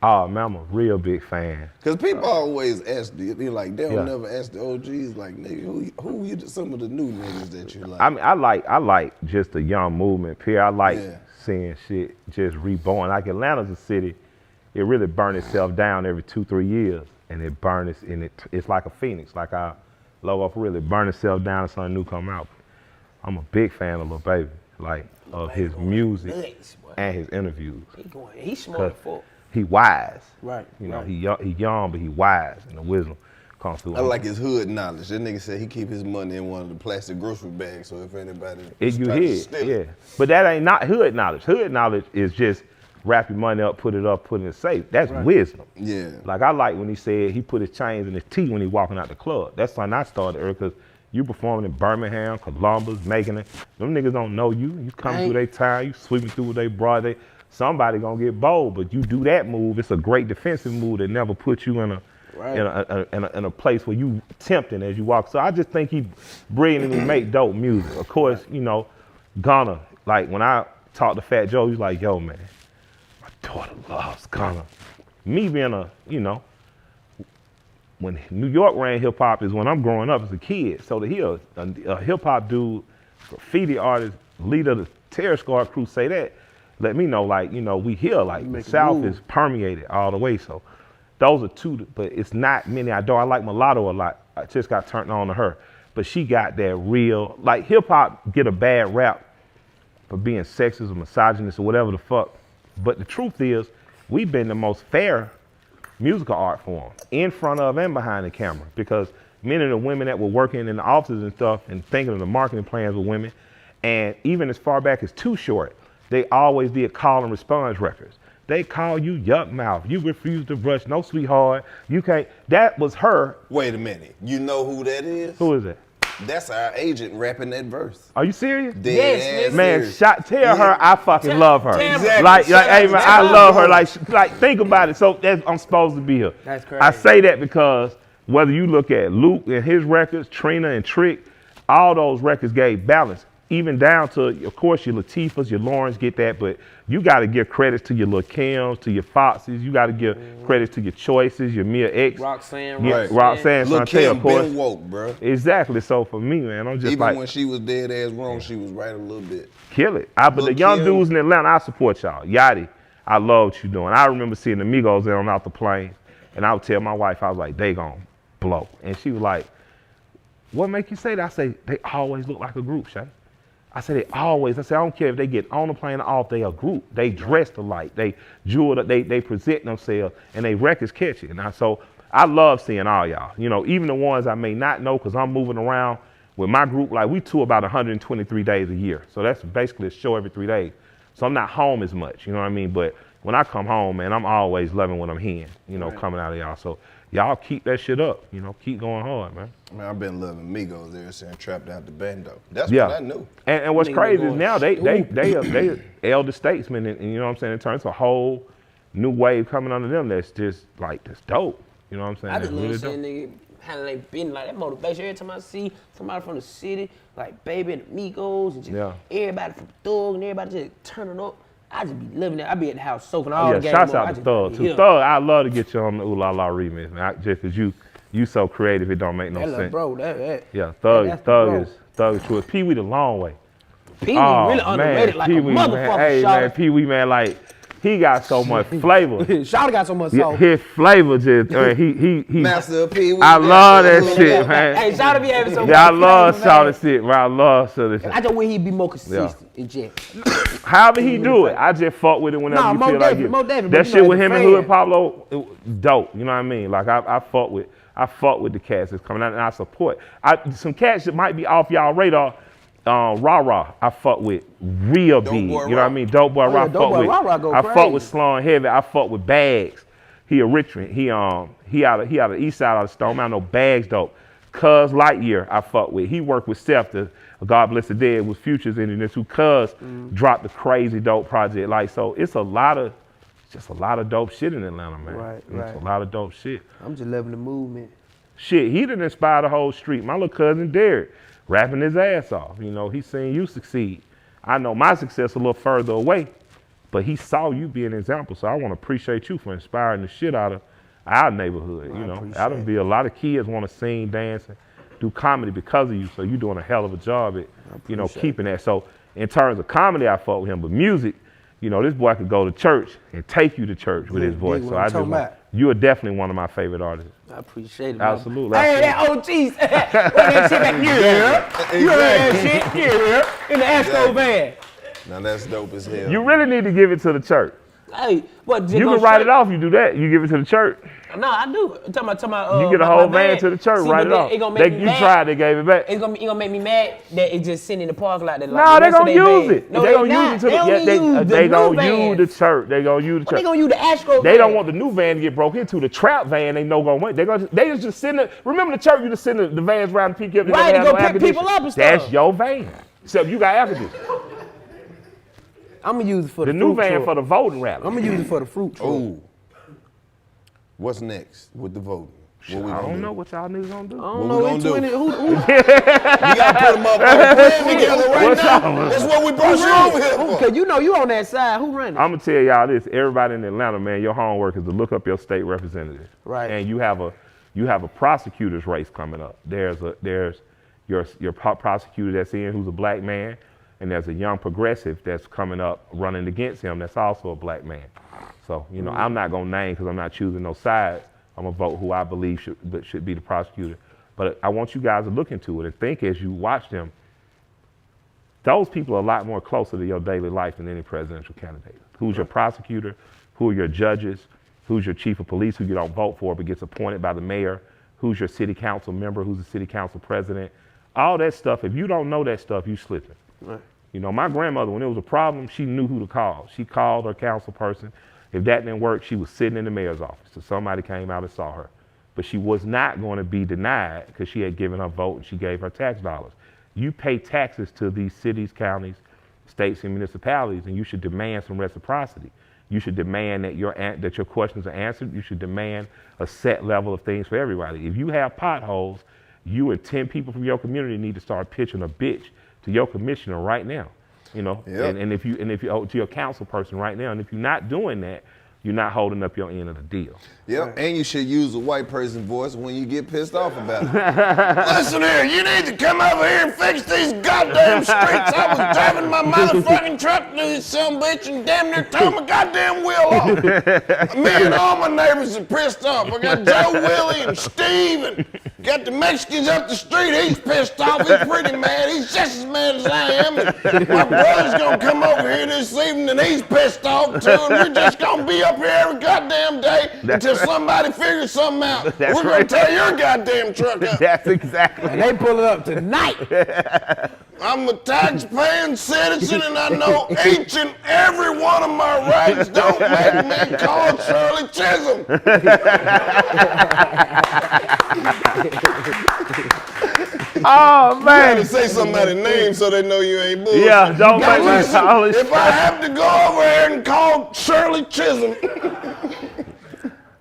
F: Oh, man, I'm a real big fan.
B: Because people always ask, they're like, they don't
F: Yeah.
B: never ask the OGs, like, nigga, who you some of the new niggas that you like?
F: I mean, I like just the young movement, Pierre. I like
B: Yeah.
F: seeing shit just reborn. Like Atlanta's a city, it really burns itself down every 2-3 years, and it burns, and it's like a phoenix. Like our logo really burn itself down and something new come out. I'm a big fan of Lil Baby, like of his music
G: Nuts, boy.
F: and his interviews.
G: He's smart as fuck.
F: He wise.
G: Right.
F: You know,
G: right.
F: he young, but he wise, and the wisdom comes through.
B: I like his hood knowledge. That nigga said he keep his money in one of the plastic grocery bags, so if anybody
F: You
B: try to
F: hear,
B: steal
F: yeah.
B: it.
F: But that ain't not hood knowledge. Hood knowledge is just wrap your money up, put it in a safe. That's wisdom.
B: Yeah.
F: Like I like when he said he put his chains in his teeth when he walking out the club. That's when I started early, because you performing in Birmingham, Columbus, Macon. Them niggas don't know you. You coming through their town, you sweeping through with their broad. Somebody gonna get bold, but you do that move. It's a great defensive move that never puts you in a place where you tempting as you walk. So I just think he brilliantly make dope music. Of course, you know, Gunna. Like when I talked to Fat Joe, he's like, "Yo, man, my daughter loves Gunna." Me being when New York ran hip hop is when I'm growing up as a kid. So to hear a hip hop dude, graffiti artist, leader of the Terror Squad crew say that, let me know, like, you know, we here, like the South is permeated all the way. So those are two, but it's not many I do. I like Mulatto a lot. I just got turned on to her. But she got that real, like hip hop get a bad rap for being sexist or misogynist or whatever the fuck. But the truth is, we've been the most fair musical art form in front of and behind the camera, because many of the women that were working in the offices and stuff and thinking of the marketing plans with women, and even as far back as Too Short, they always did call and response records. They call you yuck mouth, you refuse to brush, no sweetheart, you can't. That was her.
B: Wait a minute. You know who that is?
F: Who is that?
B: That's our agent rapping that verse.
F: Are you serious?
B: Dead ass
F: Man,
B: serious.
F: tell her I fucking love her.
B: Exactly.
F: Like,
B: Shout
F: hey
B: out
F: man,
B: to
F: I
B: Tim.
F: love her. Like think about it. So I'm supposed to be here.
G: That's crazy.
F: I say that because whether you look at Luke and his records, Trina and Trick, all those records gave balance. Even down to, of course, your Latifahs, your Lawrence get that, but you got to give credits to your Lil Kims, to your Foxes. You got to give credits to your Choices, your Mia X.
G: Roxanne,
F: Yeah, Roxanne,
B: Lil'
F: Chantel,
B: Kim
F: of course.
B: been woke, bro.
F: Exactly. So for me, man, I'm just
B: Even
F: like,
B: when she was dead ass wrong, she was right a little bit.
F: kill it. But
B: Lil'
F: the young
B: Kim.
F: dudes in Atlanta, I support y'all. Yachty, I love what you doing. I remember seeing the Migos there on Out the Plane, and I would tell my wife, I was like, they gon' blow. And she was like, what make you say that? I say, they always look like a group, Shay. I said, I don't care if they get on the plane or off, they a group. They dressed alike. They jeweled up, they present themselves, and they records catchy. And I love seeing all y'all. You know, even the ones I may not know, because I'm moving around with my group. Like, we tour about 123 days a year. So that's basically a show every 3 days. So I'm not home as much, you know what I mean? But when I come home, man, I'm always loving what I'm hearing, you know, coming out of y'all. So y'all keep that shit up, you know, keep going hard, man.
B: Man, I've been loving Migos ever since Trapped Out the Bando. That's what I knew.
F: And what's crazy is now they elder statesmen, and you know what I'm saying, in terms of a whole new wave coming under them that's just like, that's dope. You know what I'm saying?
G: I just
F: really
G: love seeing niggas how they been like that motivation. Every time I see somebody from the city, like Baby and the Migos, and just everybody from Thug and everybody just turning up, I just be living it. I be at the house soaking all the game.
F: Shouts out to Thug too. Thug, I love to get you on the Ooh La La remix, man. Just cause you so creative, it don't make no sense.
G: Bro, that.
F: Yeah, Thug is true. Pee Wee the long way.
G: Pee Wee really underrated, like
F: Pee-wee,
G: a motherfucker.
F: Hey man, Pee Wee man, like he got so much flavor.
G: Shawty got so much sauce.
F: His flavor just, he
B: Master of Pee Wee.
F: I love that shit, man.
G: Hey, Shawty be having so much
F: I love Shawty shit, man. I love Shawty shit.
G: I just wish he'd be more consistent in jail.
F: However he do it, I just fuck with it whenever you feel like it. That shit with him and Hood Pablo, dope. You know what I mean? Like I fuck with the cats that's coming out, and I support. Some cats that might be off y'all radar. Rah, I fuck with real big. You know what I mean? Dope Boy Rah, I fuck with Slow and Heavy. I fuck with Bags. He a Richmond. He out of the east side of the Stone. I know Bags dope. Cuz Lightyear, I fuck with. He worked with Seth, the God Bless the Dead, with Futures in this. Who Cuz dropped the crazy dope project. Like, so it's a lot of dope shit in Atlanta, man.
G: Right.
F: It's a lot of dope shit.
G: I'm just loving the movement.
F: Shit, he done inspired the whole street. My little cousin Derek, rapping his ass off. You know, he seen you succeed. I know my success a little further away, but he saw you be an example. So I want to appreciate you for inspiring the shit out of our neighborhood. You know, out of a lot of kids want to sing, dance, and do comedy because of you. So you're doing a hell of a job at, you know, keeping that. So in terms of comedy, I fought with him, but music, you know, this boy could go to church and take you to church with his voice. So I just want, you are definitely one of my favorite artists.
G: I appreciate it.
F: Absolutely.
G: Hey, that OGs. What that shit back here? You heard that shit? Yeah. In the astrovan.
B: Now that's dope as hell.
F: You really need to give it to the church.
G: Hey, what?
F: You can write it off. You do that. You give it to the church.
G: No, I do. Talking about
F: you get a whole van to the church, write it off. You tried, they gave it back.
G: It's gonna make me mad that it's just sitting in the parking lot.
F: No, they gonna use it. No, they gonna use it to they gonna use the church. They gonna use the church.
G: They gonna use the Astro.
F: They don't want the new van to get broke into. The trap van they know gonna win. They just send it. Remember the church? You just send the vans around to pick you up.
G: Right, to go pick people up and stuff.
F: That's your van. Except you got air conditioning.
G: I'm gonna use it for
F: the new van for the voting rally.
G: I'm gonna use it for the fruit truck.
B: Oh. What's next with the voting?
F: I don't know what y'all niggas gonna do.
G: I don't know.
B: Who?
G: Who?
B: We gotta put them up on the plan together right now. That's what we brought you over here for.
G: Cause you know you on that side. Who running?
F: I'm gonna tell y'all this. Everybody in Atlanta, man, your homework is to look up your state representative.
G: Right.
F: And you have a prosecutor's race coming up. There's your prosecutor that's in who's a black man, and there's a young progressive that's coming up running against him that's also a black man. So, you know, I'm not gonna name because I'm not choosing no sides. I'm gonna vote who I believe should be the prosecutor. But I want you guys to look into it and think as you watch them. Those people are a lot more closer to your daily life than any presidential candidate. Who's your prosecutor? Who are your judges? Who's your chief of police who you don't vote for but gets appointed by the mayor? Who's your city council member? Who's the city council president? All that stuff, if you don't know that stuff, you slipping. Right. You know, my grandmother, when it was a problem, she knew who to call. She called her council person. If that didn't work, she was sitting in the mayor's office. So somebody came out and saw her. But she was not going to be denied because she had given her vote and she gave her tax dollars. You pay taxes to these cities, counties, states, and municipalities, and you should demand some reciprocity. You should demand that your questions are answered. You should demand a set level of things for everybody. If you have potholes, you and 10 people from your community need to start pitching a bitch to your commissioner right now. You know, and if you to your council person right now, and if you're not doing that, you're not holding up your end of the deal.
B: Yep, and you should use a white person voice when you get pissed off about it. Listen here, you need to come over here and fix these goddamn streets. I was driving my motherfucking truck through this son of a bitch and damn near tore my goddamn wheel off. Me and all my neighbors are pissed off. I got Joe, Willie, and Steve, and got the Mexicans up the street. He's pissed off. He's pretty mad. He's just as mad as I am. And my brother's gonna come over here this evening and he's pissed off too. And we're just gonna be up here every goddamn day until somebody figures something out.
F: That's
B: We're
F: right.
B: gonna tear your goddamn truck up.
F: That's exactly.
G: And they pull it up tonight.
B: I'm a tax-paying citizen and I know each and every one of my rights. Don't make me call Shirley Chisholm.
F: Oh
B: You
F: man.
B: gotta say somebody's name so they know you ain't bullshit.
F: Yeah, don't make me
B: Listen,
F: call it.
B: if I have to go over here and call Shirley Chisholm,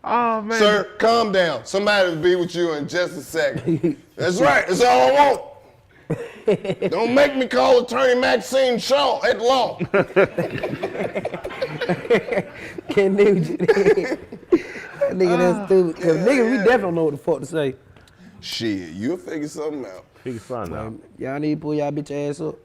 F: Oh man.
B: sir, calm down. Somebody will be with you in just a second. That's right. That's all I want. Don't make me call Attorney Maxine Shaw at law.
G: Can't do it. Nigga, that's stupid. Cause nigga, we definitely don't know what the fuck to say.
B: Shit, you'll figure something out.
F: Figure something out.
G: Y'all need to pull y'all bitch ass up.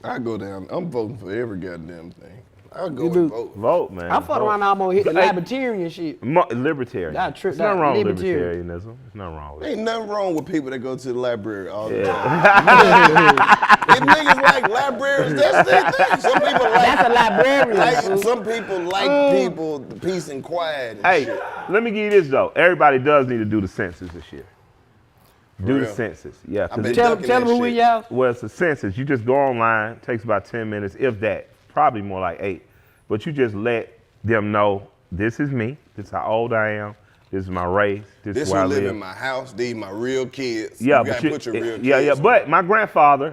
B: I go down. I'm voting for every goddamn thing. I'll go
G: You
B: and
G: do.
B: vote.
F: Vote, man.
G: I fuck around, I'm gonna hit the
F: Hey.
G: libertarian shit.
F: Libertarian.
G: That trip-
F: There's nothing
G: that
F: wrong with
G: libertarian.
F: libertarianism. There's nothing wrong with it.
B: Ain't nothing wrong with people that go to the library all the
F: Yeah.
B: time. If niggas like libraries, that's their thing. Some people like,
G: That's a librarian. fool.
B: some people like people, the peace and quiet and
F: Hey,
B: shit.
F: let me give you this though. Everybody does need to do the census this year. Do the
B: real?
F: census. Yeah.
B: I've
F: 'cause
B: been
F: it-
G: Tell
B: ducking
G: them
B: that
G: who we
B: shit.
G: y'all.
F: well, it's a census. You just go online. Takes about 10 minutes, if that. Probably more like 8. But you just let them know this is me. This is how old I am. This is my race. This
B: This
F: is where I
B: one live
F: live.
B: in my house. These my real kids.
F: Yeah,
B: you
F: but
B: gotta put your real kids.
F: yeah.
B: on.
F: But my grandfather,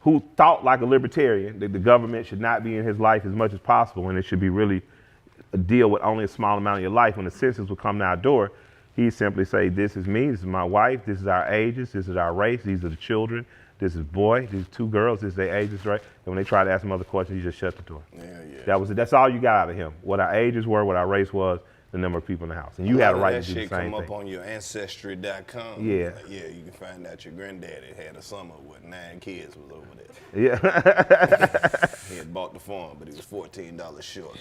F: who thought like a libertarian, that the government should not be in his life as much as possible, and it should be really deal with only a small amount of your life. When the census would come to our door, he simply say, "This is me. This is my wife. This is our ages. This is our race. These are the children. This is boy. These 2 girls. This is their ages, right?" And when they try to ask him other questions, he just shut the door.
B: Yeah, yeah.
F: That was it. That's all you got out of him. What our ages were, what our race was, the number of people in the house, and you had a right
B: that
F: to do the
B: shit
F: same
B: come
F: thing.
B: up on your ancestry.com.
F: Yeah.
B: Like, yeah, you can find out your granddaddy had a summer with 9 kids was over there.
F: Yeah.
B: He had bought the farm, but he was $14 short,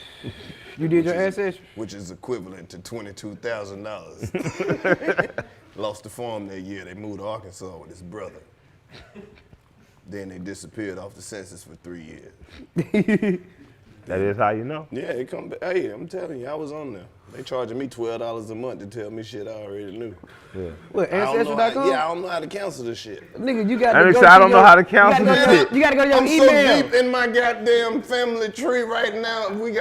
G: You did your ancestry?
B: which is equivalent to $22,000. Lost the farm that year. They moved to Arkansas with his brother. Then they disappeared off the census for 3 years.
F: That is how you know.
B: Yeah, it come back. Hey, I'm telling you, I was on there. They charging me $12 a month to tell me shit I already knew.
F: Yeah.
G: What,
B: I don't know
G: ancestry.com?
B: how, yeah, I don't know how to cancel this shit.
G: Nigga, you got
F: That
G: to
F: nigga
G: go
F: said, I don't know
G: your-
F: how to counsel
G: you gotta
F: this
G: go to your-
F: shit.
G: You got to go to your
B: I'm
G: email.
B: so deep in my goddamn family tree right now. We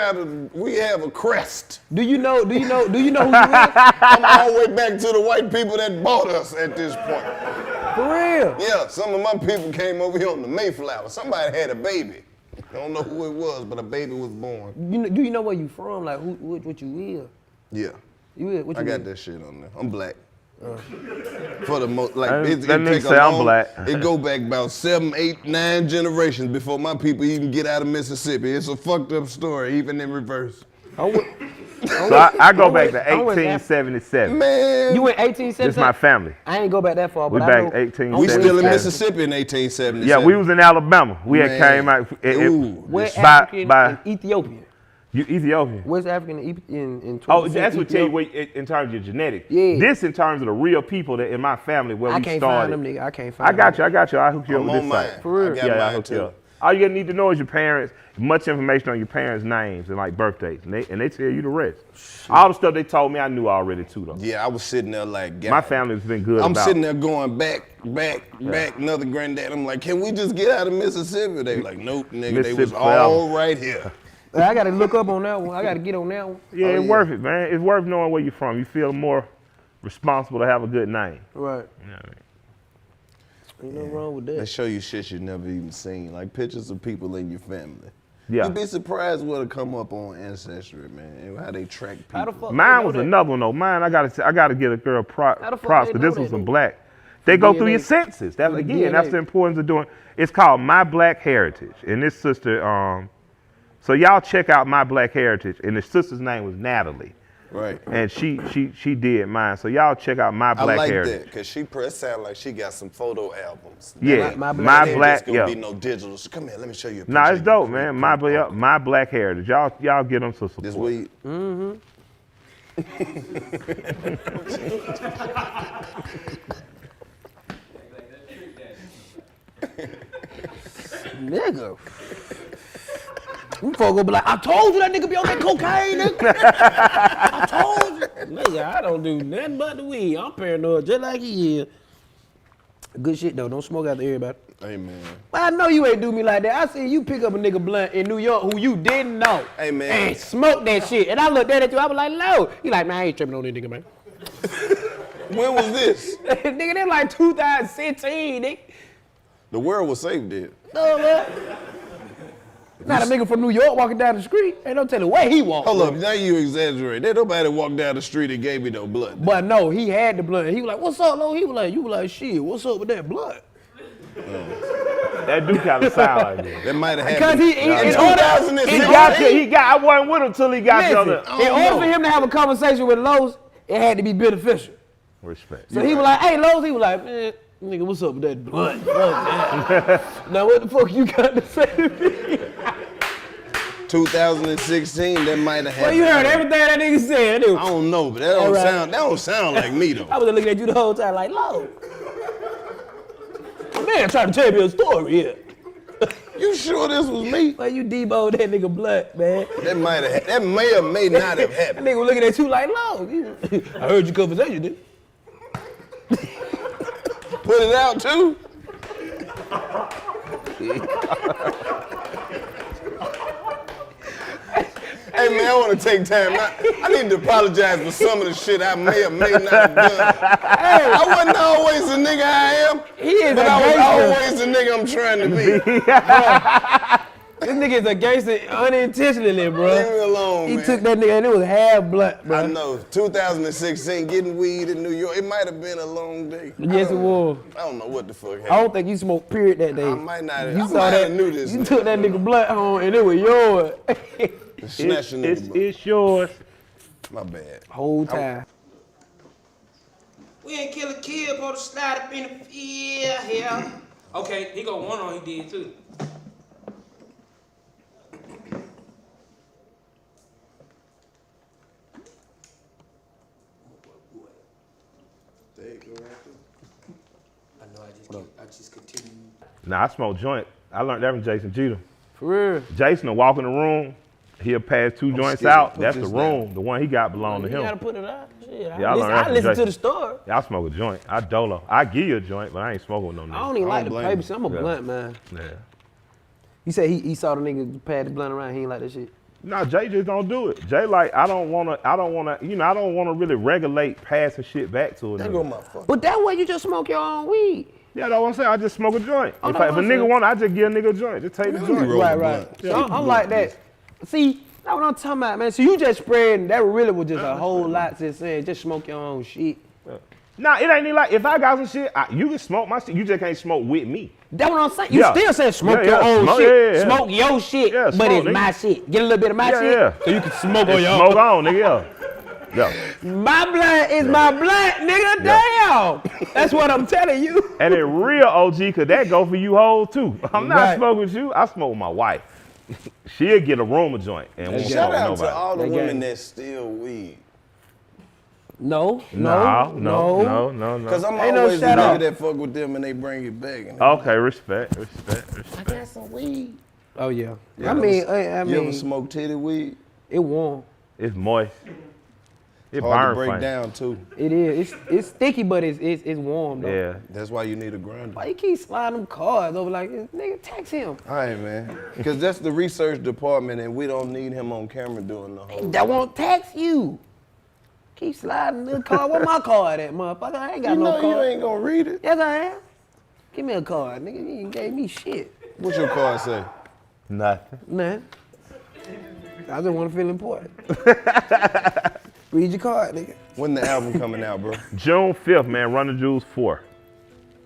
B: have a crest.
G: Do you know who you is?
B: I'm all the way back to the white people that bought us at this point.
G: For real.
B: Yeah, some of my people came over here on the Mayflower. Somebody had a baby. I don't know who it was, but a baby was born.
G: Do you know where you from? Like, what you is?
B: Yeah,
G: You is? What you
B: I got
G: is?
B: that shit on there. I'm black. For the most, like,
F: That
B: it
F: nigga
B: take a
F: say I'm
B: long-
F: black.
B: It go back about 7, 8, 9 generations before my people even get out of Mississippi. It's a fucked up story, even in reverse.
F: So I go back to
G: I'm with
F: 1877.
B: Man,
G: You went 1877?
F: This is my family.
G: I ain't go back that far,
F: We
G: but
F: back
G: I know.
F: 18.
B: we still in
F: 77.
B: Mississippi in 1877.
F: Yeah, we was in Alabama. We had
B: Man.
F: came out.
B: Ooh.
G: West
F: by
G: African and Ethiopian.
F: you Ethiopian.
G: West African in
F: Oh, that's what tell you
G: Ethiopia.
F: in terms of your genetics.
G: Yeah.
F: This in terms of the real people that in my family where
G: I
F: we
G: can't
F: started.
G: find them, nigga. I can't find
F: I got
G: them.
F: you. I hook you up
B: I'm
F: with
B: on
F: this
B: mine.
F: site.
G: For real?
B: I got
F: Yeah, I
B: mine
F: hook you
B: too.
F: up. All you need to know is your parents, much information on your parents' names and like birthdays, and they tell you the rest. All the stuff they told me, I knew already too though.
B: Yeah, I was sitting there like, God.
F: My family's been good.
B: I'm
F: about
B: sitting there going back, another granddad. I'm like, can we just get out of Mississippi? They like, nope, nigga, they was
F: Mississippi
B: all right here.
G: I got to look up on that one. I got to get on that one.
F: Yeah, it's
B: yeah.
F: worth it, man. It's worth knowing where you're from. You feel more responsible to have a good name.
G: Right.
F: You know what I mean?
G: Ain't nothing wrong with
B: They
G: that.
B: show you shit you never even seen, like pictures of people in your family.
F: Yeah.
B: You'd be surprised what'll come up on Ancestry, man, and how they track people.
G: How the fuck
F: Mine
G: they
F: was
G: know that?
F: another one though. Mine, I gotta get a girl props
G: How the fuck
F: because
G: they
F: this
G: know
F: was
G: that,
F: some
G: though?
F: black. They go through
G: DNA.
F: your census. That's
G: Through the
F: again, that's
G: DNA.
F: the importance of doing. It's called My Black Heritage, and this sister So y'all check out My Black Heritage, and the sister's name was Natalie.
B: Right.
F: And she did mine. So y'all check out My Black Heritage.
B: I like that, because she sound like she got some photo albums.
F: Yeah,
B: My
F: Black,
B: just gonna be no digital. So come here, let me show you a picture.
F: Nah, it's dope, man. My Black Heritage. Y'all get them to support.
B: This weed?
C: Mm-hmm. Nigga. Them folk gonna be like, I told you that nigga be on that cocaine, nigga. I told you. Nigga, I don't do nothing but the weed. I'm paranoid just like he is. Good shit though, don't smoke after everybody.
B: Hey man.
C: Well, I know you ain't do me like that. I seen you pick up a nigga blunt in New York who you didn't know.
B: Hey man.
C: And smoke that shit. And I looked at you, I was like, no. He like, man, I ain't tripping on this nigga, man.
B: When was this?
C: Nigga, that like 2016, nigga.
B: The world was safe then.
C: No, man. Not a nigga from New York walking down the street. Ain't no telling where he walked.
B: Hold up, now you exaggerate. There nobody walked down the street and gave me no blood.
C: But no, he had the blunt. He was like, what's up, Lo? He was like, you were like, shit, what's up with that blunt?
F: That do kind of sound like that.
B: That might have
C: Because
B: happened.
F: I wasn't with him till he got
C: Listen,
F: on
C: in order for him to have a conversation with Lowe's, it had to be beneficial.
F: Respect.
C: So he was like, hey, Lowe's, he was like, man, nigga, what's up with that blunt? Fuck that. Now what the fuck you got to say to me?
B: 2016, that might have happened.
C: Well, you heard everything that nigga said, dude.
B: I don't know, but that don't sound like me though.
C: I was looking at you the whole time like, Lowe's. Man, trying to tell me a story here.
B: You sure this was me?
C: Well, you deboed that nigga blunt, man.
B: That may or may not have
C: That
B: happened.
C: nigga was looking at you like, Lowe's. I heard your conversation, dude.
B: Put it out too. Hey man, I want to take time. I need to apologize for some of the shit I may or may not have done. Hey, I wasn't always the nigga I am, but I was always the nigga I'm trying to be.
C: This nigga is a gangster unintentionally, bro.
B: Leave me alone,
C: He
B: man.
C: took that nigga and it was half blunt, bro.
B: I know. 2016, getting weed in New York. It might have been a long day.
C: Yes, it was.
B: I don't know what the fuck happened.
C: I don't think you smoked period that day.
B: I might not have.
C: You
B: I
C: saw
B: might
C: that.
B: have knew this.
C: You took that nigga blunt home and it was yours.
B: Snatch a nigga, bro.
F: It's yours.
B: My bad.
C: Whole time.
H: We ain't kill a kid, supposed to slide up in the field here. Okay, he got one on, he did too. I just continue.
F: Nah, I smoke joint. I learned that from Jason Jeter.
C: For real.
F: Jason will walk in the room, he'll pass two joints
B: scared.
F: out.
B: Put
F: That's the
B: this
F: room. The one he got belonged to
C: You gotta
F: him.
C: put it out. Shit,
F: Yeah, I learned that
C: I
F: from
C: listen to
F: Jason.
C: the story.
F: Yeah, I smoke a joint. I dolo. I give you a joint, but I ain't smoking with no
C: I
F: nigga.
C: don't even like the
B: blame
C: paper
B: you.
C: shit. I'm a
F: Yeah.
C: blunt, man.
F: Yeah.
C: He said he saw the nigga pass the blunt around. He ain't like that shit.
F: No, Jay just don't do it. Jay like, I don't wanna, you know, I don't wanna really regulate passing shit back to a
B: There go
F: nigga.
B: my fuck.
C: But that way you just smoke your own weed.
F: Yeah, that's what I'm saying. I just smoke a joint.
C: Oh,
F: If
C: no,
F: a
C: I'm
F: nigga
C: saying.
F: want, I just give a nigga a joint. Just take the
B: Let me
F: joint.
B: roll
C: Right,
B: the
C: right.
B: blunt.
C: So I'm like that. See, that's what I'm talking about, man. So you just spreading, that really was just a whole lot just saying, just smoke your own shit.
F: Nah, it ain't even like, if I got some shit, you can smoke my shit. You just can't smoke with me.
C: That's what I'm saying. You
F: Yeah.
C: still saying smoke
F: Yeah,
C: your
F: yeah.
C: own
F: Smoke-
C: shit.
F: yeah, yeah.
C: Smoke your shit,
F: Yeah,
C: but
F: smoke,
C: it's
F: nigga.
C: my shit. Get a little bit of my
F: Yeah,
C: shit,
F: yeah.
C: so you can smoke on
F: And
C: your
F: smoke
C: own.
F: on, nigga, yeah. Yeah.
C: My blunt is my blunt, nigga. Damn. That's what I'm telling you.
F: And it real OG, cause that go for you whole too. I'm not
C: Right.
F: smoking with you. I smoke with my wife. She'll get a room joint and won't
B: Shout
F: smoke with
B: out
F: nobody.
B: to all the
C: That
B: women
C: gang.
B: that steal weed.
C: No.
F: No.
B: Cause I'm
C: Ain't no
B: always the
C: shout
B: nigga
C: out.
B: that fuck with them and they bring it back. And
F: Okay, respect.
B: got some weed.
C: Oh yeah.
B: Yeah,
C: I mean,
B: you ever
C: mean,
B: smoke titty weed?
C: it warm.
F: It's moist. It
B: Hard to
F: burn
B: break
F: funny.
B: down too.
C: It is. It's sticky, but it's warm though.
F: Yeah.
B: That's why you need a grinder.
C: Why you keep sliding them cards over like this? Nigga, text him.
B: All right, man. Because that's the research department, and we don't need him on camera doing the whole.
C: That won't text you. Keep sliding the card. Where my card at, motherfucker? I ain't got
B: You
C: no
B: know
C: card.
B: you ain't gonna read it.
C: Yes, I am. Give me a card, nigga. You ain't gave me shit.
B: What's your card say?
F: Nothing.
C: Nah. I just want to feel important. Read your card, nigga.
B: When the album coming out, bro?
F: June 5th, man. Run the Jewels 4.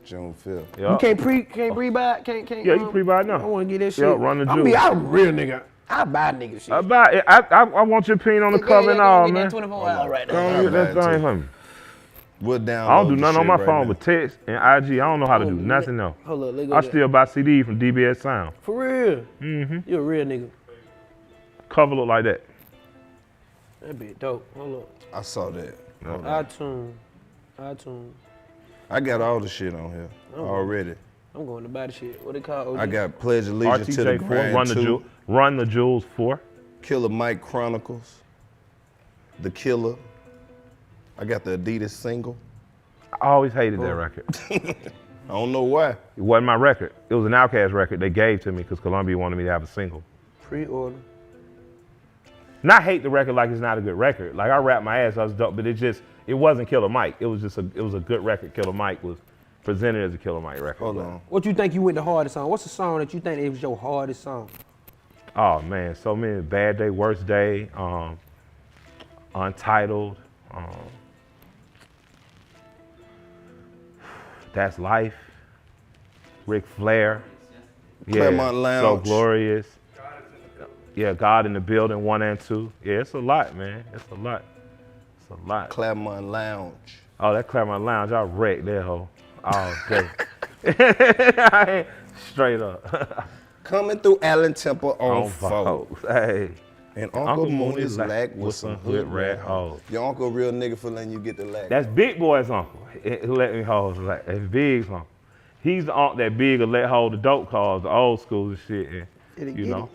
B: June 5th.
C: You
F: Yup.
C: can't pre-buy, can't.
F: Yeah, you pre-buy now.
C: I want to get that shit.
F: Yeah, run the
C: I'm
F: juice.
C: a real nigga.
G: I buy nigga shit.
F: I want your opinion on the cover and all, man.
G: 24 hours right
F: Go
G: now.
F: on, get that thing for me.
B: We'll download
F: I don't do
B: the
F: nothing on
B: shit
F: my
B: right
F: phone
B: now.
F: but text and IG. I don't know how to do nothing else.
G: Hold up, let go.
F: I still buy CD from DBS Sound.
G: For real? You a real nigga.
F: Cover look like that.
G: That be dope. Hold up.
B: I saw that.
G: iTunes.
B: I got all the shit on here already.
G: I'm going to buy the shit. What they call OG?
B: I got Pledge Allegiance to the
F: RTJ4,
B: Grand
F: Run the Jewels 4.
B: Killer Mike Chronicles, The Killer. I got the Adidas single.
F: I always hated that record.
B: I don't know why.
F: It wasn't my record. It was an Outkast record they gave to me because Columbia wanted me to have a single.
G: Pre-order.
F: Not hate the record like it's not a good record. Like I rapped my ass, I was dope, but it wasn't Killer Mike. It was a good record. Killer Mike was presented as a Killer Mike record.
B: Hold on.
G: What you think you went the hardest on? What's the song that you think it was your hardest song?
F: Oh man, so many. Bad Day, Worst Day, Untitled, That's Life, Ric Flair,
B: Claremont Lounge.
F: So Glorious, yeah, God in the Building 1 and 2. Yeah, it's a lot, man. It's a lot. It's a lot.
B: Claremont Lounge.
F: Oh, that Claremont Lounge, I wrecked that hoe all day. Straight up.
B: Coming through Allen Temple on
F: On
B: four.
F: folks. Hey.
B: And Uncle Moon is lack with some hood rat
F: hoes.
B: hoes. Your uncle a real nigga for letting you get the lack.
F: That's Big Boy's uncle. Who let me hold like that's Big's uncle. He's the uncle that Big will let hold the dope cars, the old school and shit. And, you know,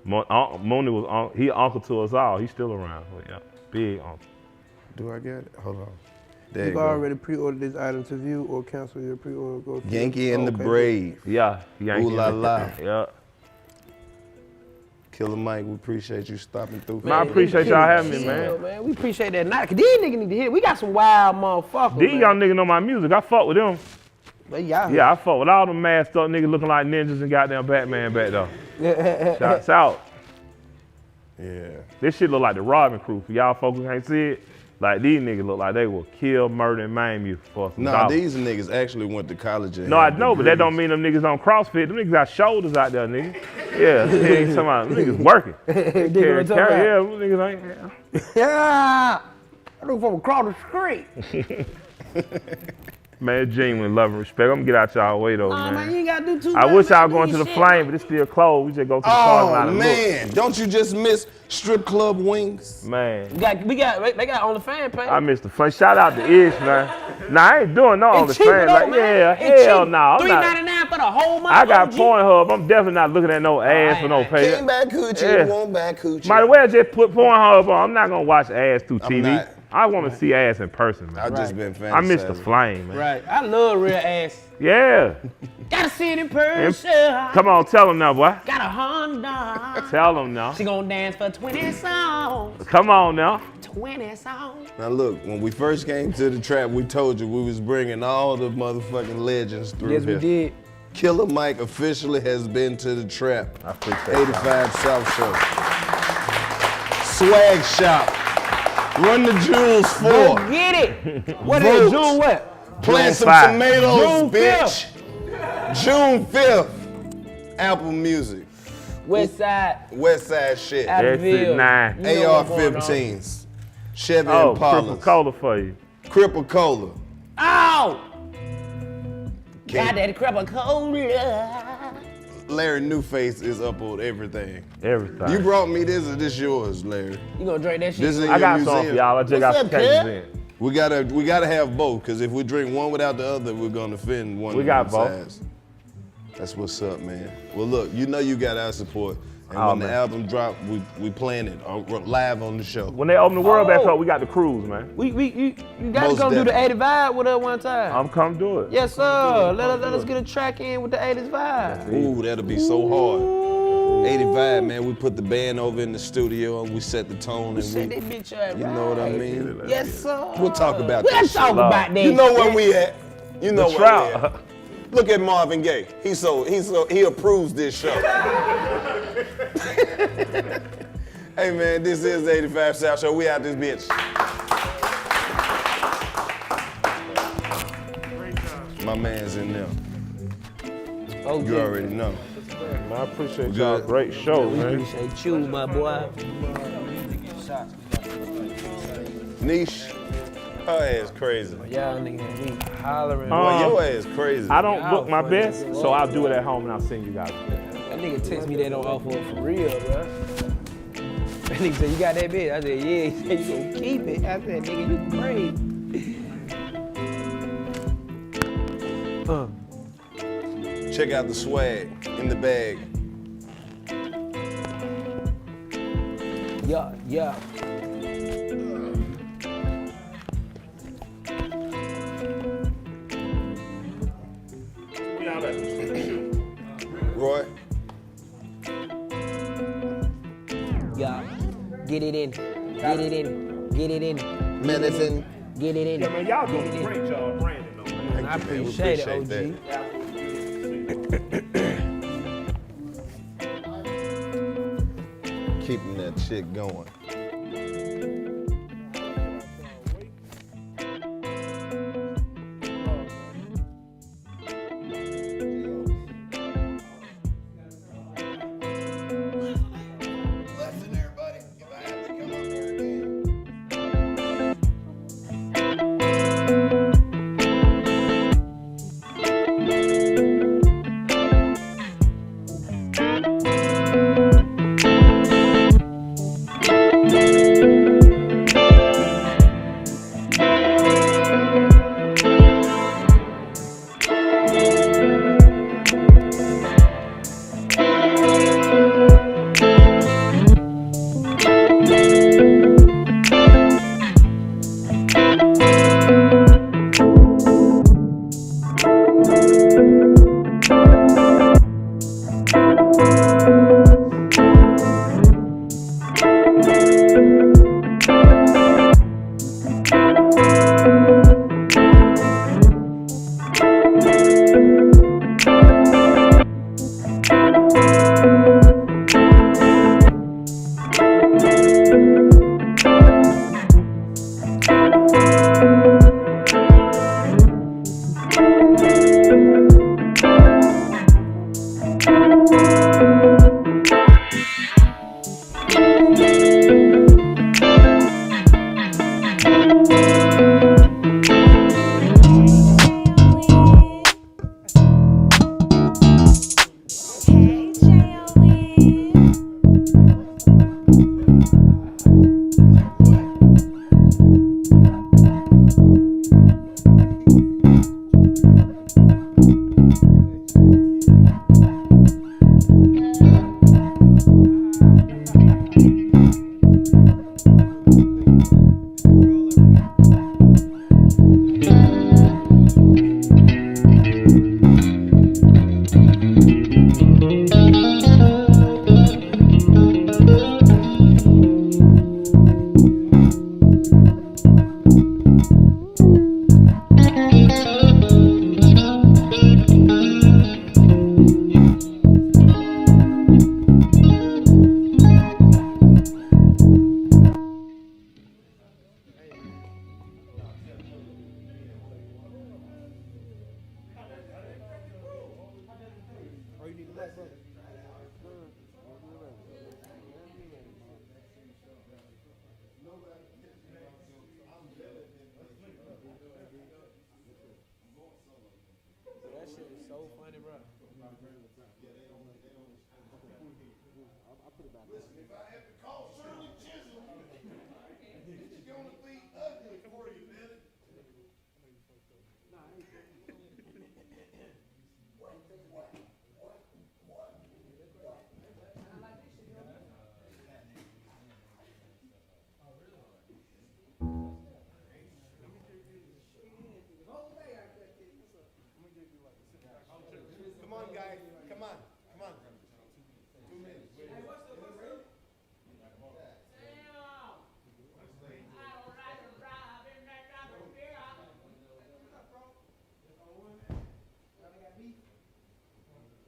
F: Mooney was he uncle to us all. He's still around. But yeah, Big uncle.
B: Do I get it? Hold on. There
G: You
B: you
G: already pre-ordered this item to view or cancel your pre-order. Go through.
B: Yankee and the
G: Okay.
B: Brave.
F: Yeah, Yankee.
B: Ooh la la.
F: Yeah.
B: Killer Mike, we appreciate you stopping through.
F: Man, I appreciate y'all having me,
G: Yeah,
F: man.
G: we appreciate that. Cause these niggas need to hear. We got some wild motherfuckers.
F: These
G: man.
F: young niggas know my music. I fuck with them.
G: They y'all.
F: Yeah, I fuck with all them masked up niggas looking like ninjas and goddamn Batman back though. Shouts out.
B: Yeah.
F: This shit look like the Robin Crew. For y'all folks who can't see it, like these niggas look like they will kill, murder, and maim you for some
B: Nah,
F: dollars.
B: these niggas actually went to college. And
F: No, I
B: had
F: know, but that don't
B: degrees.
F: mean them niggas don't CrossFit. Them niggas got shoulders out there, nigga. Yeah, they ain't talking about them niggas working.
G: Nigga, what I'm talking
F: Yeah, them niggas ain't. Yeah.
G: Yeah. I look from across the street.
F: Man, genuine love and respect. I'm gonna get out y'all way though,
G: Oh, man, you
F: man.
G: ain't gotta do too
F: I
G: much.
F: wish y'all
G: Man,
F: going
G: do
F: to
G: your
F: the
G: shit,
F: Flame,
G: man.
F: but it's still closed. We just go to the parking lot
B: Oh
F: and
B: man, don't you just miss strip club wings?
F: look. Man.
G: They got on the fan page.
F: I missed the Flame. Shout out to Ish, man. Nah, I ain't doing no
G: It's
F: OnlyFans.
G: cheaper though,
F: Like,
G: man.
F: yeah,
G: It's
F: hell
G: cheap.
F: no. I'm not.
G: $3.99 for the whole month.
F: I got
G: OG.
F: Pornhub. I'm definitely not looking at no ass for no pay.
B: Came back coochie,
F: Yeah.
B: won't back coochie.
F: Might as well just put Pornhub on. I'm not gonna watch ass through TV.
B: not.
F: I want to see ass in person, man.
B: I just been fantasizing.
F: I miss the Flame, man.
G: Right. I love real ass.
F: Yeah.
G: Gotta see it in person.
F: Come on, tell them now, boy.
G: Got a Honda.
F: Tell them now.
G: She gonna dance for 20 songs.
F: Come on now.
G: 20 songs.
B: Now look, when we first came to the trap, we told you we was bringing all the motherfucking legends through
G: Yes,
B: here.
G: we did.
B: Killer Mike officially has been to the trap.
F: I appreciate
B: 85 South Show. Swag Shop. Run the Jewels 4.
G: Go get it. What
B: Vote.
G: is June what?
B: Plant
F: June
B: some
F: 5.
B: tomatoes,
G: June
B: bitch. June 5th. Apple Music.
G: West Side.
B: West Side shit.
G: Adderall.
F: 9.
G: You know what's going on.
B: AR-15s. Chevy
F: Oh,
B: Impalas.
F: Cripple Cola for you.
B: Cripple Cola.
G: Oh!
B: King-
G: Got that crap of cola.
B: Larry Newface is up on everything.
F: Everything.
B: You brought me this, or this yours, Larry?
G: You gonna drink that shit?
B: This is
F: I
B: your
F: got some for
B: museum.
F: y'all. I just
G: What's
F: got some
G: up,
F: cases
G: cuz?
F: in.
B: We gotta have both, because if we drink one without the other, we're gonna offend one
F: We
B: of
F: got
B: them
F: both.
B: sides. That's what's up, man. Well, look, you know you got our support. And
F: Oh,
B: when the
F: man.
B: album drop, we playing it live on the show.
F: When they open the world back
G: Oh.
F: up, we got the cruise, man.
G: You gotta
B: Most
G: come do the
B: definitely.
G: 80s vibe with us one time.
F: I'm come do it.
G: Yes, sir. Let us get a track in with the 80s vibe.
B: Ooh, that'll be so hard. 85, man. We put the band over in the studio and we set the tone and
G: Set
B: we,
G: that bitch up.
B: you know what I mean?
G: Yes, sir.
B: We'll talk about
G: We'll
B: that shit.
G: talk about that.
B: You know where we at. You know
F: The
B: where we
F: trout.
B: at. Look at Marvin Gaye. He approves this show. Hey man, this is the 85 South Show. We out this bitch. My man's in there.
G: Oh,
B: You already know.
F: man. I appreciate y'all. Great show,
G: We
F: man.
G: appreciate you, my boy.
B: Niche, her ass crazy.
G: Y'all niggas be hollering.
B: Boy, your ass crazy.
F: I don't book my best, so I'll do it at home and I'll send you guys.
G: That nigga text me they don't offer it for real, bro. That nigga said, you got that bitch? I said, yeah. He said, you gonna keep it? I said, nigga, you crazy.
B: Check out the swag in the bag.
G: Yeah, yeah.
B: Roy,
G: Yeah. Get it in. Get it in. Get it in.
B: medicine.
G: Get it in.
F: Yeah, man, y'all doing great, y'all. Brandon, though, man.
G: I appreciate it, OG.
B: Keeping that shit going.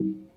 B: Thank you.